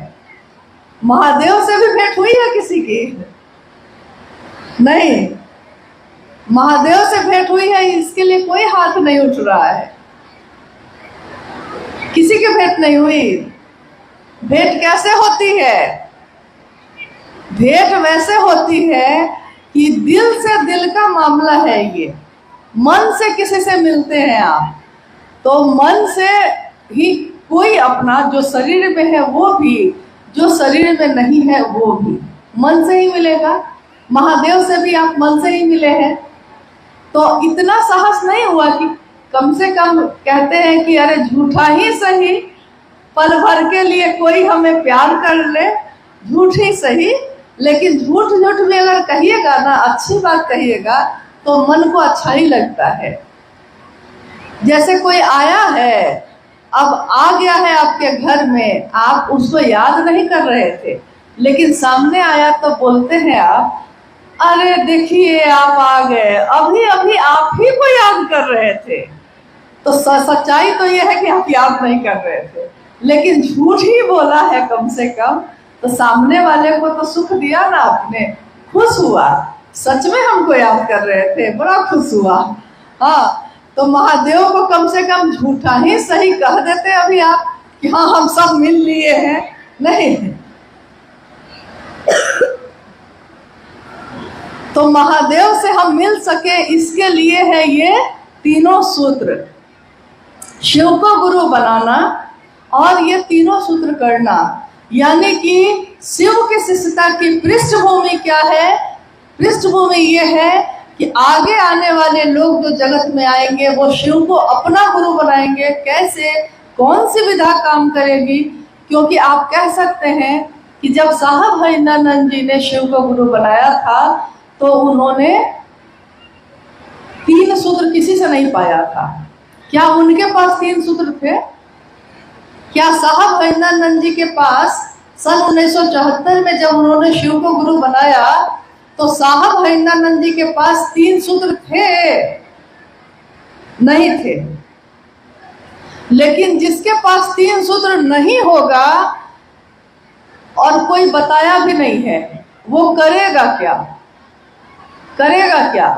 महादेव से भी भेंट हुई है किसी की? नहीं, महादेव से भेंट हुई है इसके लिए कोई हाथ नहीं उठ रहा है। किसी की भेंट नहीं हुई। भेंट कैसे होती है? भेंट वैसे होती है कि दिल से दिल का मामला है। ये मन से किसी से मिलते हैं आप तो मन से ही कोई अपना जो शरीर में है वो भी, जो शरीर में नहीं है वो भी मन से ही मिलेगा। महादेव से भी आप मन से ही मिले हैं। तो इतना साहस नहीं हुआ कि कम से कम कहते हैं कि अरे झूठा ही सही, पल भर के लिए कोई हमें प्यार कर ले, झूठ ही सही, लेकिन झूठ झूठ भी अगर कहिएगा ना, अच्छी बात कहिएगा तो मन को अच्छा ही लगता है। जैसे कोई आया है, अब आ गया है आपके घर में, आप उसको याद नहीं कर रहे थे, लेकिन सामने आया तो बोलते हैं आप, अरे देखिए आप आ गए, अभी अभी आप ही को याद कर रहे थे। तो सच्चाई तो यह है कि आप याद नहीं कर रहे थे, लेकिन झूठ ही बोला है कम से कम, तो सामने वाले को तो सुख दिया ना आपने, खुश हुआ, सच में हमको याद कर रहे थे, बड़ा खुश हुआ। हाँ, तो महादेव को कम से कम झूठा ही सही कह देते अभी आप कि हाँ हम सब मिल लिए हैं। नहीं, तो महादेव से हम मिल सके इसके लिए है ये तीनों सूत्र, शिव को गुरु बनाना और ये तीनों सूत्र करना। यानी कि शिव की शिष्यता की पृष्ठभूमि क्या है? पृष्ठभूमि ये है कि आगे आने वाले लोग जो जगत में आएंगे वो शिव को अपना गुरु बनाएंगे। कैसे, कौन सी विधा काम करेगी? क्योंकि आप कह सकते हैं कि जब साहब हरिंदर जी ने शिव को गुरु बनाया था तो उन्होंने तीन सूत्र किसी से नहीं पाया था। क्या उनके पास तीन सूत्र थे? क्या साहब हरिंदर जी के पास सन 1974 में जब उन्होंने शिव को गुरु बनाया तो साहब हरिंदर जी के पास तीन सूत्र थे? नहीं थे। लेकिन जिसके पास तीन सूत्र नहीं होगा और कोई बताया भी नहीं है, वो करेगा क्या? करेगा क्या?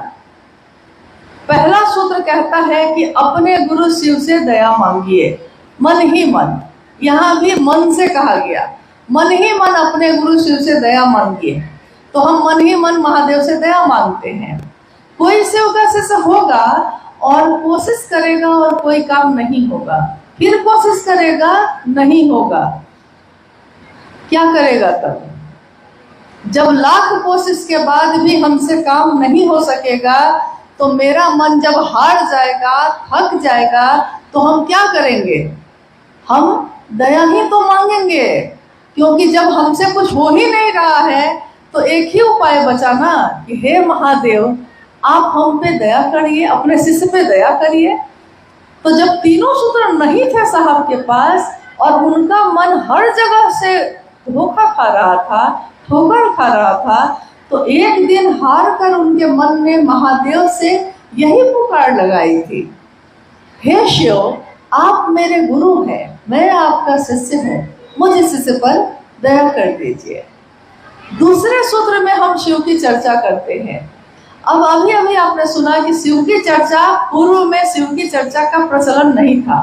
पहला सूत्र कहता है कि अपने गुरु शिव से दया मांगिए, मन ही मन। यहाँ भी मन से कहा गया, मन ही मन अपने गुरु शिव से दया मांगिए। तो हम मन ही मन महादेव से दया मांगते हैं। कोई शिव का शिष्य होगा और कोशिश करेगा और कोई काम नहीं होगा, फिर कोशिश करेगा नहीं होगा, क्या करेगा तब? जब लाख कोशिश के बाद भी हमसे काम नहीं हो सकेगा तो मेरा मन जब हार जाएगा, थक जाएगा, तो हम क्या करेंगे? हम दया ही तो मांगेंगे, क्योंकि जब हमसे कुछ हो ही नहीं रहा है तो एक ही उपाय बचा ना कि हे महादेव, आप हम पे दया करिए, अपने शिष्य पे दया करिए। तो जब तीनों सूत्र नहीं थे साहब के पास और उनका मन हर जगह से धोखा खा रहा था, ठोकर खा रहा था, तो एक दिन हार कर उनके मन में महादेव से यही पुकार लगाई थी, हे शिव, आप मेरे गुरु हैं, मैं आपका शिष्य हूँ, मुझ शिष्य पर दया कर दीजिए। दूसरे सूत्र में हम शिव की चर्चा करते हैं। अब अभी अभी आपने सुना कि शिव की चर्चा, पूर्व में शिव की चर्चा का प्रचलन नहीं था,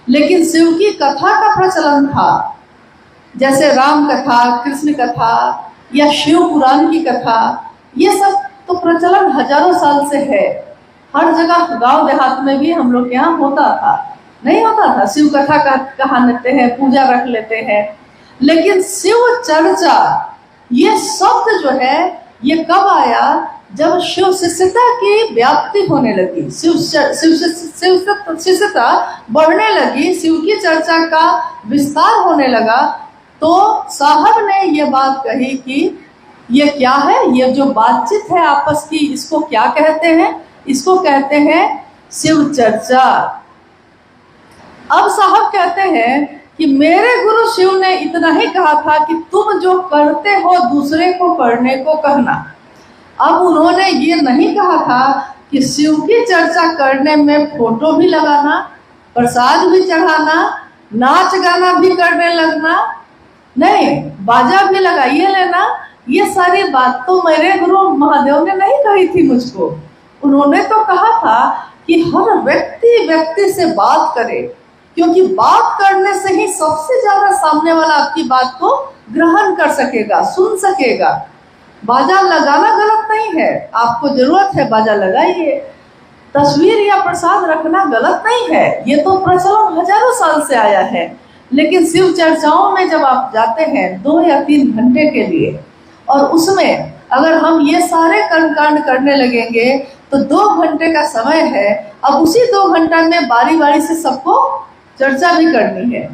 लेकिन शिव की कथा का प्रचलन था। जैसे राम कथा, कृष्ण कथा या शिव पुराण की कथा, ये सब तो प्रचलन हजारों साल से है। हर जगह गांव देहात में भी हम लोग यहाँ होता था, नहीं होता था? शिव कथा कहा लेते हैं, पूजा रख लेते हैं। लेकिन शिव चर्चा ये शब्द जो है ये कब आया? जब शिव शिष्यता की व्याप्ति होने लगी, शिष्यता बढ़ने लगी, शिव की चर्चा का विस्तार होने लगा, तो साहब ने ये बात कही कि ये क्या है, ये जो बातचीत है आपस की, इसको क्या कहते हैं? इसको कहते हैं शिव चर्चा। अब साहब कहते हैं कि मेरे गुरु शिव ने इतना ही कहा था कि तुम जो करते हो दूसरे को करने को कहना। अब उन्होंने ये नहीं कहा था कि शिव की चर्चा करने में फोटो भी लगाना, प्रसाद भी चढ़ाना, नाच गाना भी करने लगना, नहीं, बाजा भी लगाइए लेना, ये सारी बात तो मेरे गुरु महादेव ने नहीं कही थी मुझको। उन्होंने तो कहा था कि हर व्यक्ति से बात करे, क्योंकि बात करने से ही सबसे ज्यादा सामने वाला आपकी बात को ग्रहण कर सकेगा, सुन सकेगा। बाजा लगाना गलत नहीं है, आपको जरूरत है बाजा लगाइए। तस्वीर या प्रसाद रखना गलत नहीं है, ये तो प्रचलन हजारों साल से आया है। लेकिन शिव चर्चाओं में जब आप जाते हैं 2 या 3 घंटे के लिए, और उसमें अगर हम ये सारे कर्मकांड करने लगेंगे तो 2 घंटे का समय है। अब उसी 2 घंटा में बारी बारी से सबको चर्चा भी करनी है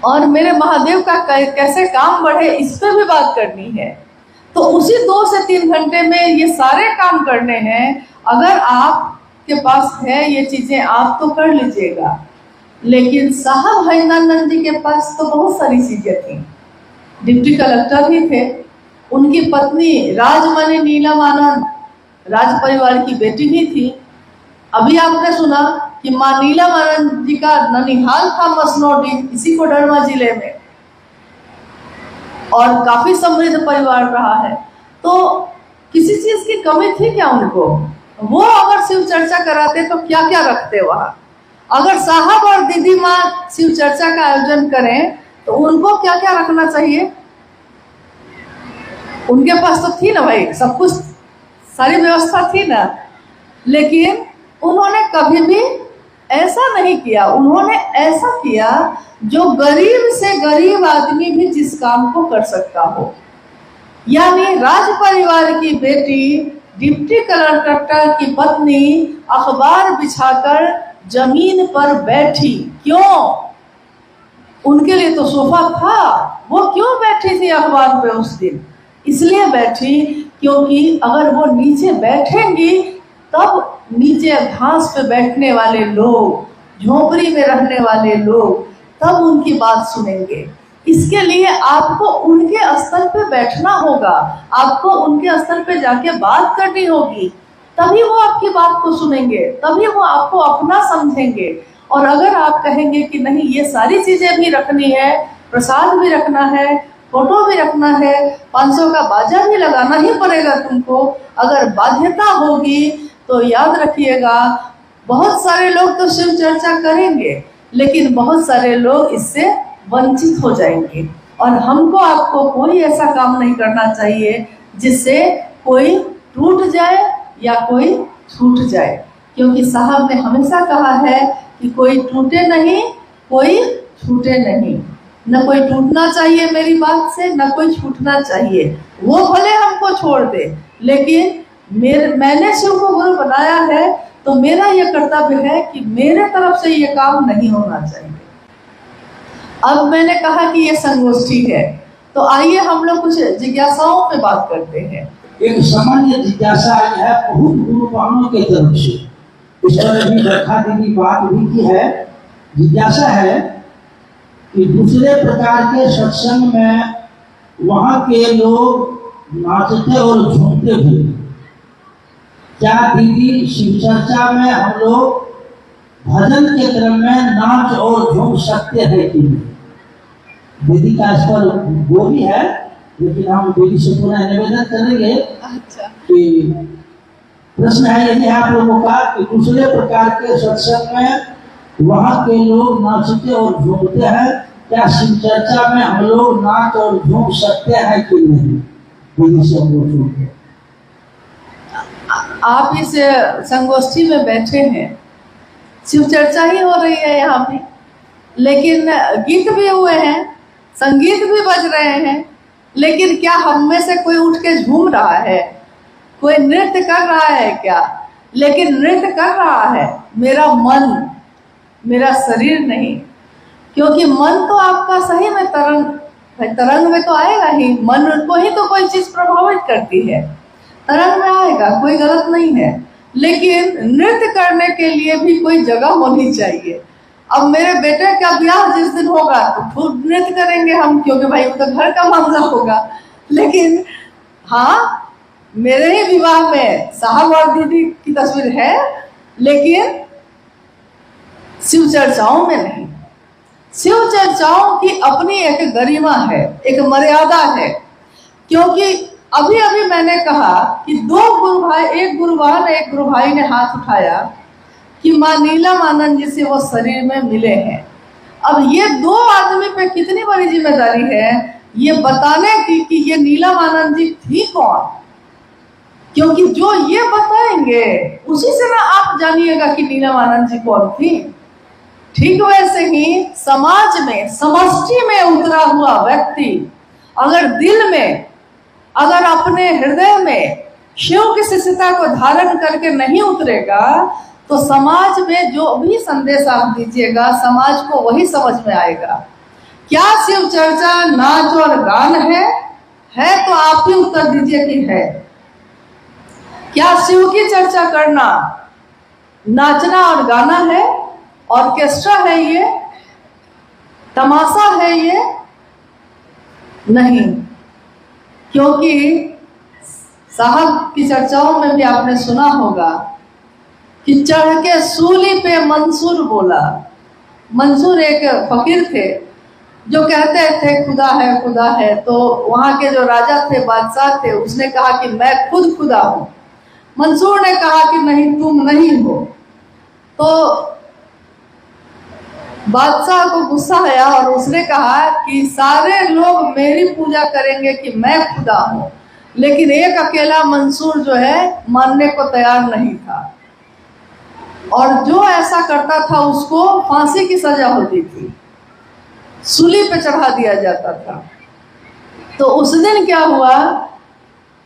और मेरे महादेव का कैसे काम बढ़े इस पे भी बात करनी है। तो उसी 2 से 3 घंटे में ये सारे काम करने हैं। अगर आपके पास है ये चीजें आप तो कर लीजिएगा, लेकिन साहब हरिनानंद जी के पास तो बहुत सारी चीजें थी। डिप्टी कलेक्टर ही थे, उनकी पत्नी राजमणि नीलम आनंद राज परिवार की बेटी ही थी। अभी आपने सुना कि मां नीलम आनंद जी का ननिहाल था मसनौडी, इसी कोडरमा जिले में, और काफी समृद्ध परिवार रहा है। तो किसी चीज की कमी थी क्या उनको? वो अगर शिव चर्चा कराते तो क्या क्या रखते वहां? अगर साहब और दीदी माँ शिव चर्चा का आयोजन करें तो उनको क्या क्या रखना चाहिए? उनके पास तो थी ना भाई, सब कुछ, सारी व्यवस्था थी ना। लेकिन उन्होंने कभी भी ऐसा नहीं किया। उन्होंने ऐसा किया जो गरीब से गरीब आदमी भी जिस काम को कर सकता हो। यानी राज परिवार की बेटी, डिप्टी कलेक्टर की पत्नी अखबार बिछाकर जमीन पर बैठी, क्यों? उनके लिए तो सोफा था, वो क्यों बैठी थी अखबार पे उस दिन? इसलिए बैठी क्योंकि अगर वो नीचे बैठेंगी तब नीचे घास पे बैठने वाले लोग, झोपड़ी में रहने वाले लोग तब उनकी बात सुनेंगे। इसके लिए आपको उनके स्तर पे बैठना होगा, आपको उनके स्तर पे जाके बात करनी होगी, तभी वो आपकी बात को सुनेंगे, तभी वो आपको अपना समझेंगे। और अगर आप कहेंगे कि नहीं ये सारी चीजें भी रखनी है, प्रसाद भी रखना है, फोटो भी रखना है, 500 का बाजा भी लगाना ही पड़ेगा तुमको, अगर बाध्यता होगी तो याद रखिएगा, बहुत सारे लोग तो शिव चर्चा करेंगे, लेकिन बहुत सारे लोग इससे वंचित हो जाएंगे। और हमको आपको कोई ऐसा काम नहीं करना चाहिए जिससे कोई टूट जाए या कोई छूट जाए, क्योंकि साहब ने हमेशा कहा है कि कोई टूटे नहीं, कोई छूटे नहीं। न कोई टूटना चाहिए मेरी बात से, न कोई छूटना चाहिए। वो भले हमको छोड़ दे, लेकिन मैंने शिव को गुरु बनाया है, तो मेरा ये कर्तव्य है कि मेरे तरफ से ये काम नहीं होना चाहिए। अब मैंने कहा कि ये संगोष्ठी है, तो आइए हम लोग कुछ जिज्ञासाओं पे बात करते हैं। एक सामान्य जिज्ञासा है बहुत गुरुवानों के तरफ से, इस पर भी रखा दीदी बात भी की है। जिज्ञासा है कि दूसरे प्रकार के सत्संग में वहाँ के लोग नाचते और झूमते हुए, क्या दीदी शिव चर्चा में हम लोग भजन के क्रम में नाच और झूम सकते हैं कि नहीं? दीदी का इस पर वो भी है, लेकिन हम दीदी से पुनः निवेदन करेंगे। अच्छा। कि प्रश्न है यदि आप लोगों का कि दूसरे प्रकार के सत्संग में वहाँ के लोग नाचते और झूमते हैं, क्या शिव चर्चा में हम लोग नाच और झूम सकते हैं कि नहीं? दीदी से हम लोग आप इस संगोष्ठी में बैठे हैं, शिव चर्चा ही हो रही है यहाँ पे, लेकिन गीत भी हुए हैं, संगीत भी बज रहे हैं, लेकिन क्या हम में से कोई उठ के झूम रहा है? कोई नृत्य कर रहा है क्या? लेकिन नृत्य कर रहा है मेरा मन, मेरा शरीर नहीं, क्योंकि मन तो आपका सही में तरंग में तो आएगा ही। मन को ही तो कोई चीज प्रभावित करती है, तरंग में आएगा, कोई गलत नहीं है। लेकिन नृत्य करने के लिए भी कोई जगह होनी चाहिए। अब मेरे बेटे का ब्याह जिस दिन होगा तो खूब नृत्य करेंगे हम, क्योंकि भाई वो तो घर का मामला होगा। लेकिन हाँ, मेरे ही विवाह में साहब और दीदी की तस्वीर है, लेकिन शिव चर्चाओं में नहीं। शिव चर्चाओं की अपनी एक गरिमा है, एक मर्यादा है। क्योंकि अभी अभी मैंने कहा कि दो गुरु भाई, एक गुरु भाई ने हाथ उठाया कि माँ नीलम आनंद जी से वो शरीर में मिले हैं। अब ये दो आदमी पे कितनी बड़ी जिम्मेदारी है ये बताने की कि ये नीलम आनंद जी थी कौन, क्योंकि जो ये बताएंगे उसी से ना आप जानिएगा कि नीलम आनंद जी कौन थी। ठीक वैसे ही समाज में, समष्टि में उतरा हुआ व्यक्ति अगर दिल में, अगर अपने हृदय में शिव की शिष्यता को धारण करके नहीं उतरेगा, तो समाज में जो भी संदेश आप दीजिएगा, समाज को वही समझ में आएगा। क्या शिव चर्चा नाच और गान है? तो आप ही उत्तर दीजिए कि है। क्या शिव की चर्चा करना नाचना और गाना है? ऑर्केस्ट्रा है ये? तमाशा है ये? नहीं, क्योंकि साहब की चर्चाओं में भी आपने सुना होगा कि चढ़ के सूली पे मंसूर बोला। मंसूर एक फकीर थे जो कहते थे खुदा है, खुदा है। तो वहाँ के जो राजा थे, बादशाह थे, उसने कहा कि मैं खुद खुदा हूँ। मंसूर ने कहा कि नहीं, तुम नहीं हो। तो बादशाह को गुस्सा आया और उसने कहा कि सारे लोग मेरी पूजा करेंगे कि मैं खुदा हूँ, लेकिन एक अकेला मंसूर जो है मानने को तैयार नहीं था। और जो ऐसा करता था उसको फांसी की सजा होती थी, सूली पे चढ़ा दिया जाता था। तो उस दिन क्या हुआ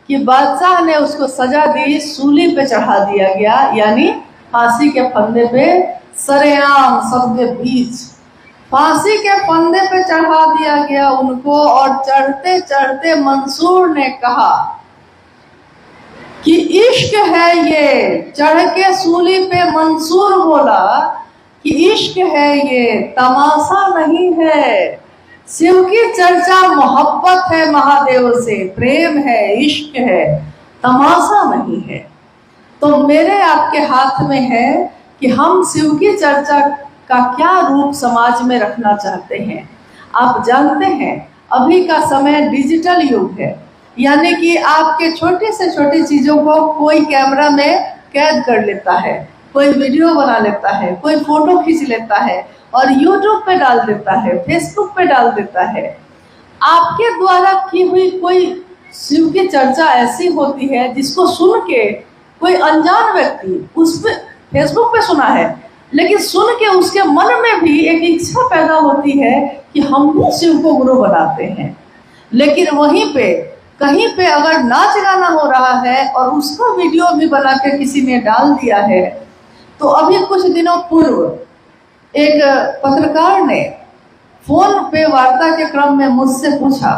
कि बादशाह ने उसको सजा दी, सूली पे चढ़ा दिया गया, यानी फांसी के फंदे पे सरेआम सबके बीच फांसी के फंदे पे चढ़ा दिया गया उनको। और चढ़ते चढ़ते मंसूर ने कहा कि इश्क है ये। चढ़ के सूली पे मंसूर बोला कि इश्क है ये, तमाशा नहीं है। शिव की चर्चा मोहब्बत है, महादेव से प्रेम है, इश्क है, तमाशा नहीं है। तो मेरे आपके हाथ में है कि हम शिव की चर्चा का क्या रूप समाज में रखना चाहते हैं। आप जानते हैं अभी का समय डिजिटल युग है, यानी कि आपके छोटी से छोटी चीज़ों को कोई कैमरा में कैद कर लेता है, कोई वीडियो बना लेता है, कोई फोटो खींच लेता है और यूट्यूब पे डाल देता है, फेसबुक पे डाल देता है। आपके द्वारा की हुई कोई शिव की चर्चा ऐसी होती है जिसको सुन के कोई अनजान व्यक्ति उस पे फेसबुक पे सुना है, लेकिन सुन के उसके मन में भी एक इच्छा पैदा होती है कि हम भी शिव को गुरु बनाते हैं। लेकिन वहीं पे कहीं पे अगर नाच गाना हो रहा है और उसका वीडियो भी बना के किसी ने डाल दिया है, तो अभी कुछ दिनों पूर्व एक पत्रकार ने फोन पे वार्ता के क्रम में मुझसे पूछा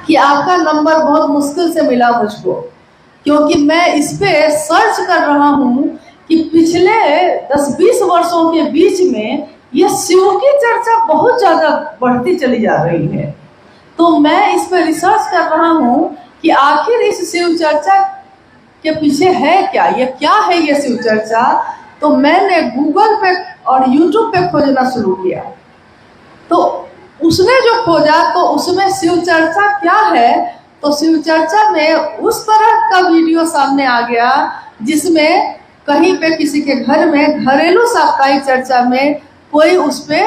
कि आपका नंबर बहुत मुश्किल से मिला मुझको, क्योंकि मैं इस पे सर्च कर रहा हूँ कि पिछले 10-20 वर्षों के बीच में ये शिव की चर्चा बहुत ज्यादा बढ़ती चली जा रही है। तो मैं इस पे रिसर्च कर रहा हूँ कि आखिर इस शिव चर्चा के पीछे है क्या, ये क्या है ये शिव चर्चा। तो मैंने गूगल पे और यूट्यूब पे खोजना शुरू किया, तो उसने जो खोजा तो उसमें शिव चर्चा क्या है, तो शिव चर्चा में उस तरह का वीडियो सामने आ गया जिसमें कहीं पे किसी के घर में घरेलू साप्ताहिक चर्चा में कोई उस पे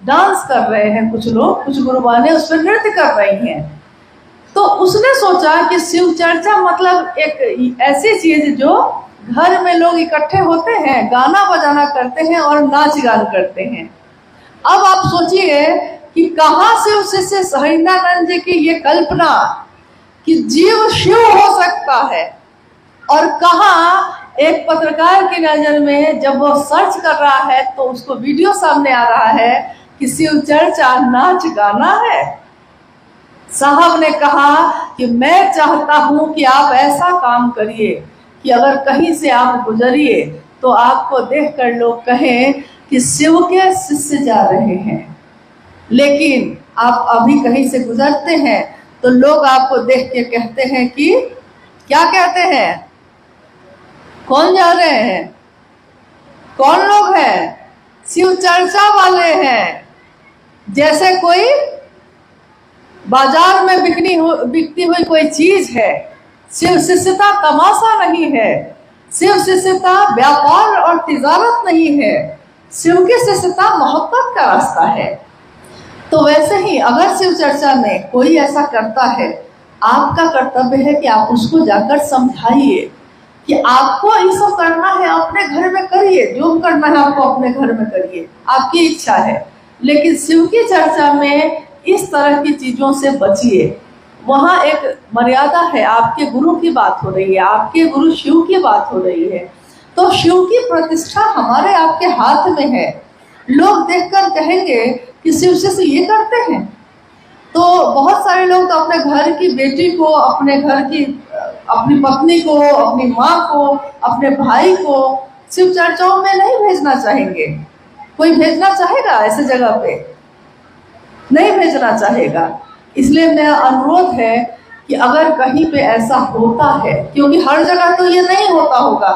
डांस कर रहे हैं, कुछ लोग, कुछ गुरुबाने उस पर नृत्य कर रही हैं। तो उसने सोचा कि शिव चर्चा मतलब एक ऐसी चीज जो घर में लोग इकट्ठे होते हैं, गाना बजाना करते हैं और नाच गान करते हैं। अब आप सोचिए कि कहाँ से उससे हरिनानंद जी की ये कल्पना कि जीव शिव हो सकता है, और कहाँ एक पत्रकार की नजर में जब वो सर्च कर रहा है तो उसको वीडियो सामने आ रहा है कि शिव चर्चा नाच गाना है। साहब ने कहा कि मैं चाहता हूं कि आप ऐसा काम करिए कि अगर कहीं से आप गुजरिए तो आपको देखकर लोग कहें कि शिव के शिष्य जा रहे हैं, लेकिन आप अभी कहीं से गुजरते हैं तो लोग आपको देख के कहते हैं कि क्या कहते हैं, कौन जा रहे हैं, कौन लोग हैं, शिव चर्चा वाले हैं। जैसे कोई बाजार में बिकती हुई कोई चीज है। शिव शिष्यता तमाशा नहीं है, शिव शिष्यता व्यापार और तिजारत नहीं है, शिव की शिष्यता मोहब्बत का रास्ता है। तो वैसे ही अगर शिव चर्चा में कोई ऐसा करता है, आपका कर्तव्य है कि आप उसको जाकर समझाइए कि आपको ये सब करना है अपने घर में करिए, जो करना है आपको अपने घर में करिए, आपकी इच्छा है, लेकिन शिव की चर्चा में इस तरह की चीजों से बचिए। वहाँ एक मर्यादा है, आपके गुरु की बात हो रही है, आपके गुरु शिव की बात हो रही है, तो शिव की प्रतिष्ठा हमारे आपके हाथ में है। लोग देखकर कहेंगे कि शिव शिष्य ये करते हैं, तो बहुत सारे लोग तो अपने घर की बेटी को, अपने घर की अपनी पत्नी को, अपनी माँ को, अपने भाई को शिव चर्चाओं में नहीं भेजना चाहेंगे। कोई भेजना चाहेगा ऐसे जगह पे? नहीं भेजना चाहेगा। इसलिए मेरा अनुरोध है कि अगर कहीं पे ऐसा होता है, क्योंकि हर जगह तो ये नहीं होता होगा,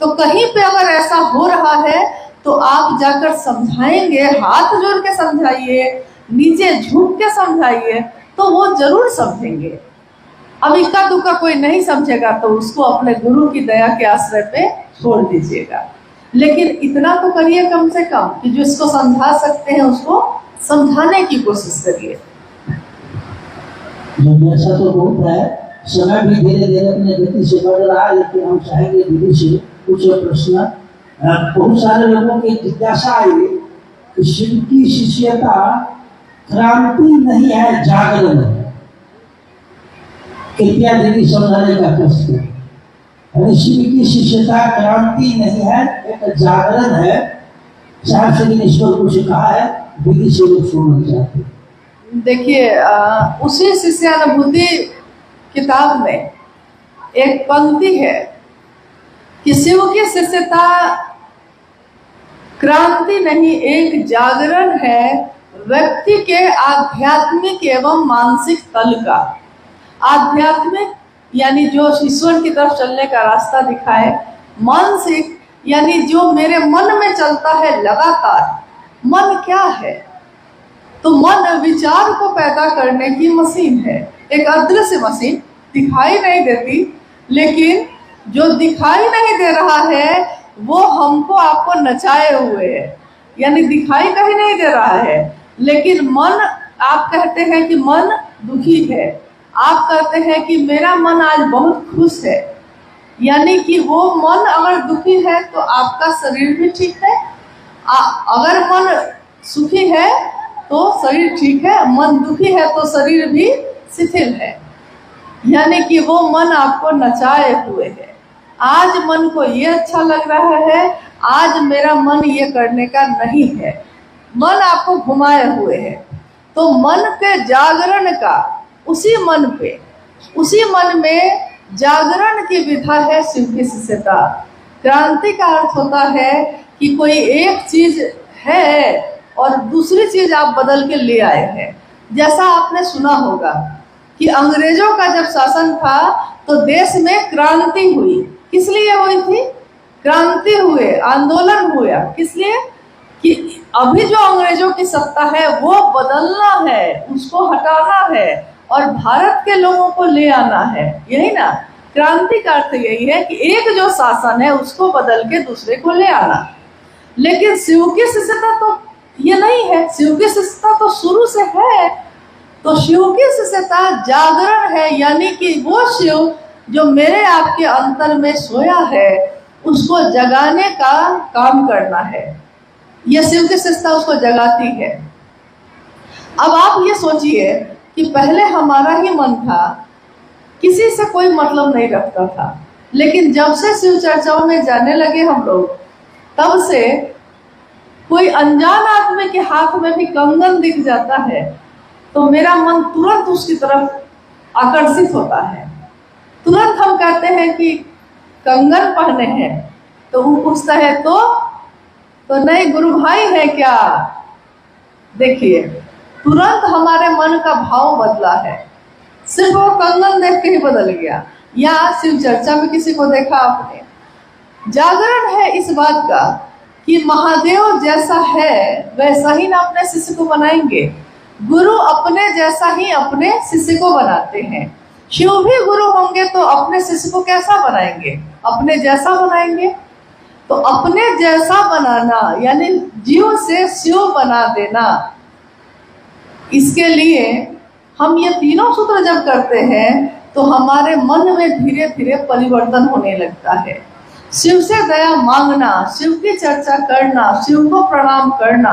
तो कहीं पे अगर ऐसा हो रहा है तो आप जाकर समझाएंगे, हाथ जोड़ के समझाइए, नीचे झुक के समझाइए, तो वो जरूर समझेंगे। अब इक्का दुक्का कोई नहीं समझेगा तो उसको अपने गुरु की दया के आश्रय पे छोड़ दीजिएगा। लेकिन इतना तो करिए कम से कम कि जो इसको समझा सकते हैं उसको समझाने की कोशिश करिए। ऐसा तो बहुत है, समय भी धीरे धीरे अपने गति से बढ़ रहा है, लेकिन हम चाहेंगे दीदी से कुछ प्रश्न। बहुत सारे लोगों की जिज्ञासा आई कि शिव की शिष्यता क्रांति नहीं है, जागरण है। कृपया दीदी समझाने का कष्ट है। शिव की शिष्यता क्रांति नहीं है, एक जागरण है। साहब से ईश्वर कुछ कहा है, दीदी से लोग सुनना चाहते हैं। देखिए, उसी शिष्यानुभूति किताब में एक पंक्ति है कि शिव की शिष्यता क्रांति नहीं, एक जागरण है व्यक्ति के आध्यात्मिक एवं मानसिक तल का। आध्यात्मिक यानी जो ईश्वर की तरफ चलने का रास्ता दिखाए, मानसिक यानी जो मेरे मन में चलता है लगातार। मन क्या है? तो मन विचार को पैदा करने की मशीन है, एक अदृश्य मशीन, दिखाई नहीं देती, लेकिन जो दिखाई नहीं दे रहा है वो हमको आपको नचाए हुए है, यानी दिखाई कहीं नहीं दे रहा है, लेकिन मन, आप कहते हैं कि मन दुखी है, आप कहते हैं कि मेरा मन आज बहुत खुश है, यानी कि वो मन अगर दुखी है तो आपका शरीर भी ठीक है, अगर मन सुखी है तो शरीर ठीक है, मन दुखी है तो शरीर भी शिथिल है, यानी कि वो मन आपको नचाए हुए है। आज मन को ये अच्छा लग रहा है, आज मेरा मन ये करने का नहीं है, मन आपको घुमाए हुए है। तो मन के जागरण का, उसी मन में जागरण की विधा है शिव की शिष्यता। क्रांति का अर्थ होता है कि कोई एक चीज है और दूसरी चीज आप बदल के ले आए हैं। जैसा आपने सुना होगा कि अंग्रेजों का जब शासन था तो देश में क्रांति हुई। किस लिए हुई थी? क्रांति हुए, आंदोलन हुआ। किस लिए? कि अभी जो अंग्रेजों की सत्ता है वो बदलना है, उसको हटाना है और भारत के लोगों को ले आना है। यही ना क्रांति का अर्थ, यही है कि एक जो शासन है उसको बदल के दूसरे को ले आना। लेकिन शिव की शिष्यता तो ये नहीं है, शिव की शिष्यता तो शुरू से है। तो शिव की शिष्यता जागरण है, यानी कि वो शिव जो मेरे आपके अंतर में सोया है उसको जगाने का काम करना है। यह शिव की शिष्यता उसको जगाती है। अब आप ये सोचिए कि पहले हमारा ही मन था, किसी से कोई मतलब नहीं रखता था, लेकिन जब से शिव चर्चाओं में जाने लगे हम लोग, तब से कोई अनजान आदमी के हाथ में भी कंगन दिख जाता है तो मेरा मन तुरंत उसकी तरफ आकर्षित होता है। तुरंत हम कहते हैं कि कंगन पहने हैं, तो वो पूछता है तो नहीं गुरु भाई है क्या? देखिए तुरंत हमारे मन का भाव बदला है, सिर्फ वो कंगन देख के ही बदल गया। या शिव चर्चा में किसी को देखा आपने? जागरण है इस बात का कि महादेव जैसा है वैसा ही ना अपने शिष्य को बनाएंगे। गुरु अपने जैसा ही अपने शिष्य को बनाते हैं। शिव भी गुरु होंगे तो अपने शिष्य को कैसा बनाएंगे? अपने जैसा बनाएंगे। तो अपने जैसा बनाना यानी जीव से शिव बना देना, इसके लिए हम ये तीनों सूत्र जब करते हैं तो हमारे मन में धीरे धीरे परिवर्तन होने लगता है। शिव से दया मांगना, शिव की चर्चा करना, शिव को प्रणाम करना,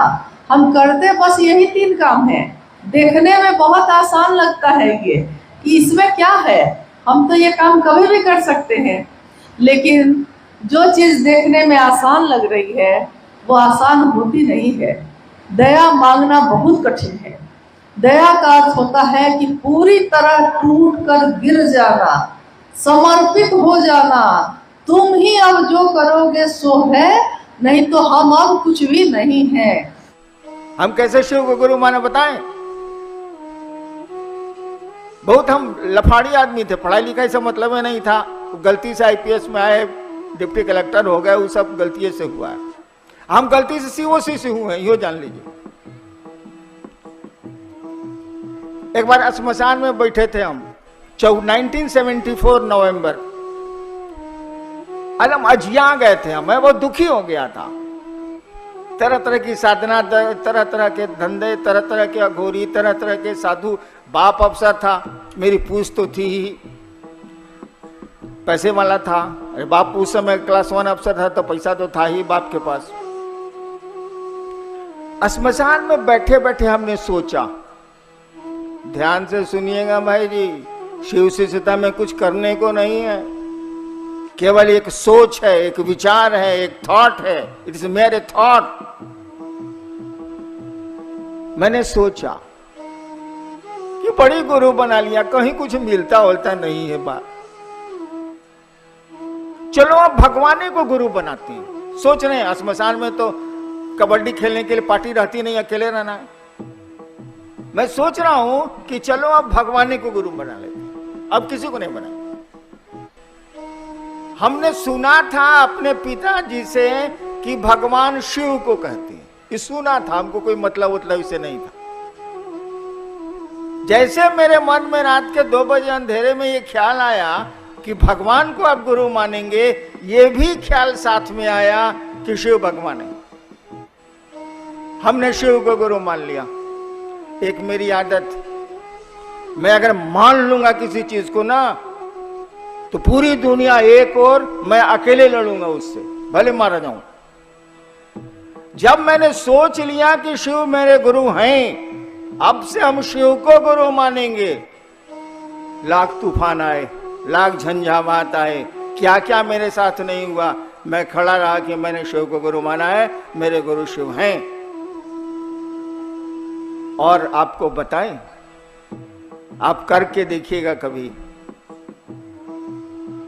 हम करते बस यही 3 काम है। देखने में बहुत आसान लगता है ये कि इसमें क्या है, हम तो ये काम कभी भी कर सकते हैं, लेकिन जो चीज़ देखने में आसान लग रही है वो आसान होती नहीं है। दया मांगना बहुत कठिन है। दया का अर्थ होता है कि पूरी तरह टूट कर गिर जाना, समर्पित हो जाना। तुम ही अब जो करोगे सो है, नहीं तो हम अब कुछ भी नहीं है। हम कैसे शिव को गुरु माने बताएं? बहुत हम लफाड़ी आदमी थे, पढ़ाई लिखाई से मतलब में नहीं था। गलती से आईपीएस में आए, डिप्टी कलेक्टर हो गए, वो सब गलती से हुआ है। हम गलती से सीओसी से हुए हैं, यो जान लीजिए। एक बार श्मशान में बैठे थे हम 1974 नवंबर, अलम अजिया गए थे हम। मैं बहुत दुखी हो गया था। तरह तरह की साधना, तरह तरह के धंधे, तरह तरह के अघोरी, तरह तरह के साधु। बाप अफसर था, मेरी पूछ तो थी ही, पैसे वाला था। अरे बाप उस समय क्लास 1 अफसर था तो पैसा तो था ही बाप के पास। श्मशान में बैठे बैठे हमने सोचा, ध्यान से सुनिएगा भाई जी, शिव शिष्यता में कुछ करने को नहीं है, केवल एक सोच है, एक विचार है, एक थॉट है। इट इज मेरे थॉट। मैंने सोचा कि बड़ी गुरु बना लिया, कहीं कुछ मिलता होता नहीं है बात। चलो अब भगवान को गुरु बनाते हैं। सोच रहे हैं श्मशान में तो कबड्डी खेलने के लिए पार्टी रहती नहीं, अकेले रहना है। मैं सोच रहा हूं कि चलो अब भगवान को गुरु बना लेते हैं, अब किसी को नहीं बना। हमने सुना था अपने पिताजी से कि भगवान शिव को कहते हैं, ये सुना था, हमको कोई मतलब इससे नहीं था। जैसे मेरे मन में रात के 2 बजे अंधेरे में ये ख्याल आया कि भगवान को आप गुरु मानेंगे, ये भी ख्याल साथ में आया कि शिव भगवान है। हमने शिव को गुरु मान लिया। एक मेरी आदत, मैं अगर मान लूंगा किसी चीज को ना, तो पूरी दुनिया एक और मैं अकेले लड़ूंगा उससे, भले मारा जाऊं। जब मैंने सोच लिया कि शिव मेरे गुरु हैं, अब से हम शिव को गुरु मानेंगे, लाख तूफान आए, लाख झंझावात आए, क्या क्या मेरे साथ नहीं हुआ, मैं खड़ा रहा कि मैंने शिव को गुरु माना है, मेरे गुरु शिव हैं। और आपको बताएं, आप करके देखिएगा कभी,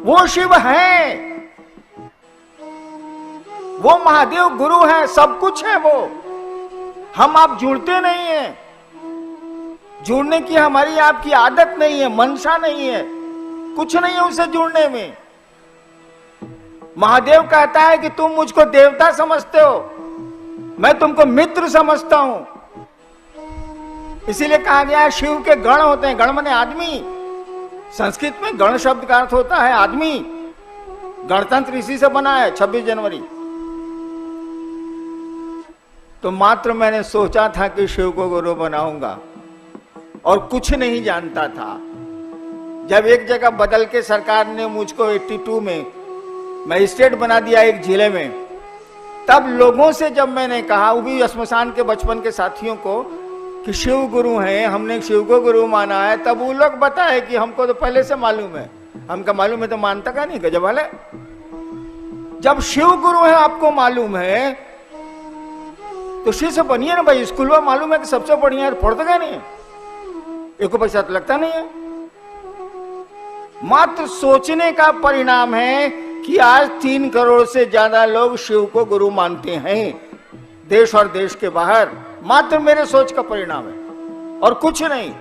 वो शिव है, वो महादेव गुरु है, सब कुछ है वो। हम आप जुड़ते नहीं हैं, जुड़ने की हमारी आपकी आदत नहीं है, मंशा नहीं है, कुछ नहीं है उससे जुड़ने में। महादेव कहता है कि तुम मुझको देवता समझते हो, मैं तुमको मित्र समझता हूं। इसीलिए कहा गया है शिव के गण होते हैं, गण माने आदमी। संस्कृत में गण शब्द का अर्थ होता है आदमी। गणतंत्र इसी से बना है, 26 जनवरी। तो मात्र मैंने सोचा था कि शिव को गुरु बनाऊंगा और कुछ नहीं जानता था। जब एक जगह बदल के सरकार ने मुझको 82 में मजिस्ट्रेट बना दिया एक जिले में, तब लोगों से जब मैंने कहा, वो भी श्मशान के बचपन के साथियों को, कि शिव गुरु हैं, हमने शिव को गुरु माना है, तब वो लोग बताए कि हमको तो पहले से मालूम है। हमका मालूम है तो मानता का नहीं, गजब वाले। जब शिव गुरु है आपको मालूम है तो शिव से बनिए ना भाई। स्कूल में मालूम है कि सबसे बढ़िया है, पढ़ते का नहीं है, एक पैसा तो लगता नहीं है। मात्र सोचने का परिणाम है कि आज 3 करोड़ से ज्यादा लोग शिव को गुरु मानते हैं, देश और देश के बाहर। मात्र मेरे सोच का परिणाम है और कुछ नहीं।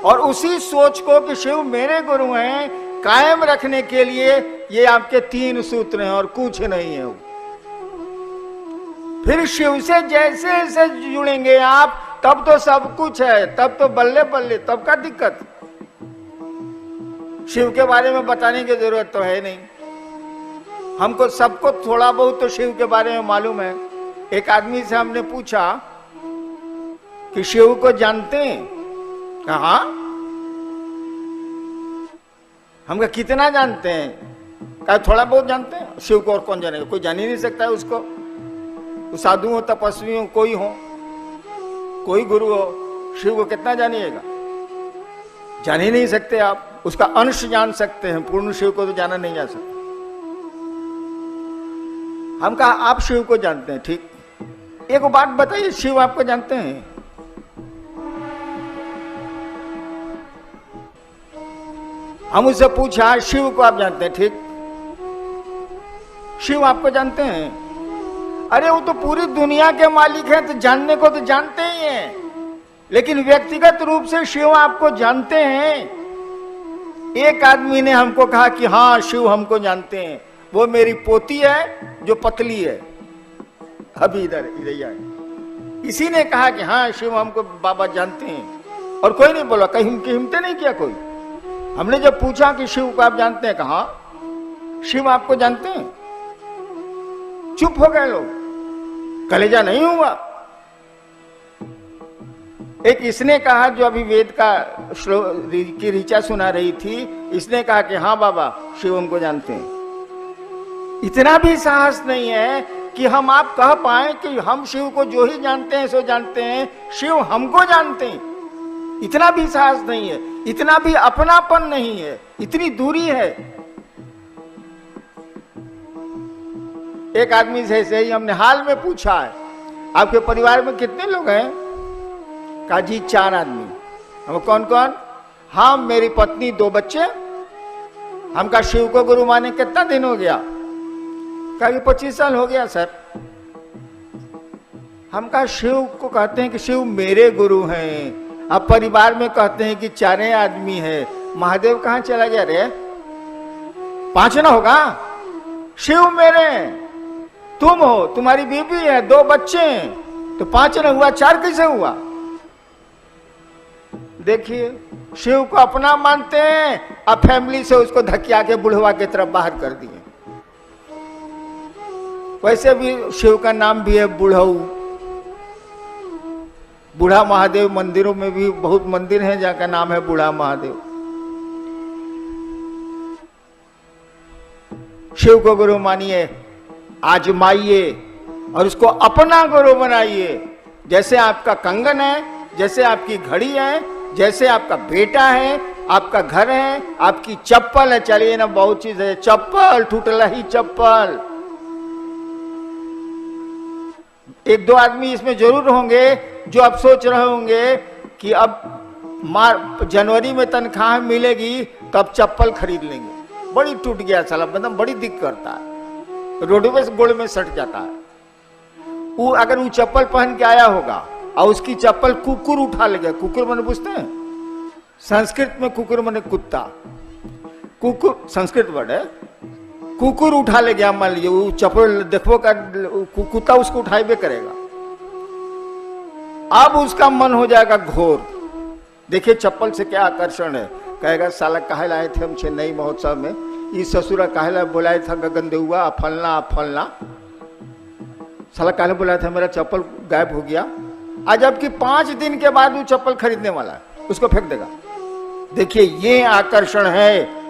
और उसी सोच को कि शिव मेरे गुरु हैं, कायम रखने के लिए ये आपके 3 सूत्र हैं और कुछ नहीं है। फिर शिव से जैसे जैसे जुड़ेंगे आप, तब तो सब कुछ है, तब तो बल्ले बल्ले, तब का दिक्कत। शिव के बारे में बताने की जरूरत तो है नहीं, हमको सबको थोड़ा बहुत तो शिव के बारे में मालूम है। एक आदमी से हमने पूछा कि शिव को जानते हैं? कहा हमका कितना जानते हैं? कहा थोड़ा बहुत जानते हैं। शिव को और कौन जानेगा, कोई जान ही नहीं सकता है उसको। वो साधु हो, तपस्वी हो, कोई हो, कोई गुरु हो, शिव को कितना जानिएगा? जान ही नहीं सकते आप। उसका अंश जान सकते हैं, पूर्ण शिव को तो जाना नहीं जा सकता। हम कहा आप शिव को जानते हैं, ठीक। एक बात बताइए, शिव आपको जानते हैं? हम उससे पूछा शिव को आप जानते हैं, ठीक। शिव आपको जानते हैं? अरे वो तो पूरी दुनिया के मालिक हैं, तो जानने को तो जानते ही हैं, लेकिन व्यक्तिगत रूप से शिव आपको जानते हैं? एक आदमी ने हमको कहा कि हाँ शिव हमको जानते हैं, वो मेरी पोती है जो पतली है, अभी इधर इधर आए। इसी ने कहा कि हाँ शिव हमको बाबा जानते हैं, और कोई नहीं बोला, कहीं हिम्मत नहीं किया कोई। हमने जब पूछा कि शिव को आप जानते हैं, कहा शिव आपको जानते हैं? चुप हो गए लोग, कलेजा नहीं हुआ। एक इसने कहा, जो अभी वेद का श्लोक की ऋचा सुना रही थी, इसने कहा कि हाँ बाबा शिव हमको जानते हैं। इतना भी साहस नहीं है कि हम आप कह पाए कि हम शिव को जो ही जानते हैं सो जानते हैं, शिव हमको जानते हैं। इतना भी साहस नहीं है, इतना भी अपनापन नहीं है, इतनी दूरी है। एक आदमी से ऐसे ही हमने हाल में पूछा है, आपके परिवार में कितने लोग हैं? कहा जी 4 आदमी। हम कौन कौन? हाँ मेरी पत्नी, 2 बच्चे। हम कहा शिव को गुरु माने कितना दिन हो गया? कहा 25 साल हो गया सर। हम कहा शिव को कहते हैं कि शिव मेरे गुरु हैं, अब परिवार में कहते हैं कि 4 आदमी है, महादेव कहाँ चला गया रे? 5 ना होगा? शिव मेरे, तुम हो, तुम्हारी बीबी है, 2 बच्चे हैं, तो 5 ना हुआ, 4 कैसे हुआ? देखिए, शिव को अपना मानते हैं, अब फैमिली से उसको धकिया के बुढ़वा की तरफ बाहर कर दिए। वैसे भी शिव का नाम भी है बुढ़ऊ, बूढ़ा महादेव। मंदिरों में भी बहुत मंदिर हैं जहाँ का नाम है बूढ़ा महादेव। शिव को गुरु मानिए, आजमाइए और उसको अपना गुरु बनाइए। जैसे आपका कंगन है, जैसे आपकी घड़ी है, जैसे आपका बेटा है, आपका घर है, आपकी चप्पल है। चलिए ना, बहुत चीज है, चप्पल टूटला ही चप्पल। एक दो आदमी इसमें जरूर होंगे जो अब सोच रहे होंगे कि अब जनवरी में तनख्वाह मिलेगी तो अब चप्पल खरीद लेंगे। बड़ी टूट गया साला, मतलब बड़ी दिक्कत करता है, रोडवे से गोड़ में सट जाता है। वो अगर वो चप्पल पहन के आया होगा और उसकी चप्पल कुकुर उठा ले गया। कुकुर मैंने पूछते हैं, संस्कृत में कुकुर मैंने कुत्ता, कुकुर संस्कृत वर्ड है। कुकुर उठा ले गया, मान लीजिए वो चप्पल देखो का कुत्ता उसको उठाइबे करेगा। अब उसका मन हो जाएगा घोर। देखिए चप्पल से क्या आकर्षण है। कहेगा साला काहे लाए थे हम चेन्नई महोत्सव में, इस ससुरा काहे ला बुलाया था गगन देउआ, फलना फलना, साला काहे बुलाया था, मेरा चप्पल गायब हो गया। आज जबकि 5 दिन के बाद वो चप्पल खरीदने वाला है, उसको फेंक देगा। देखिए ये आकर्षण है।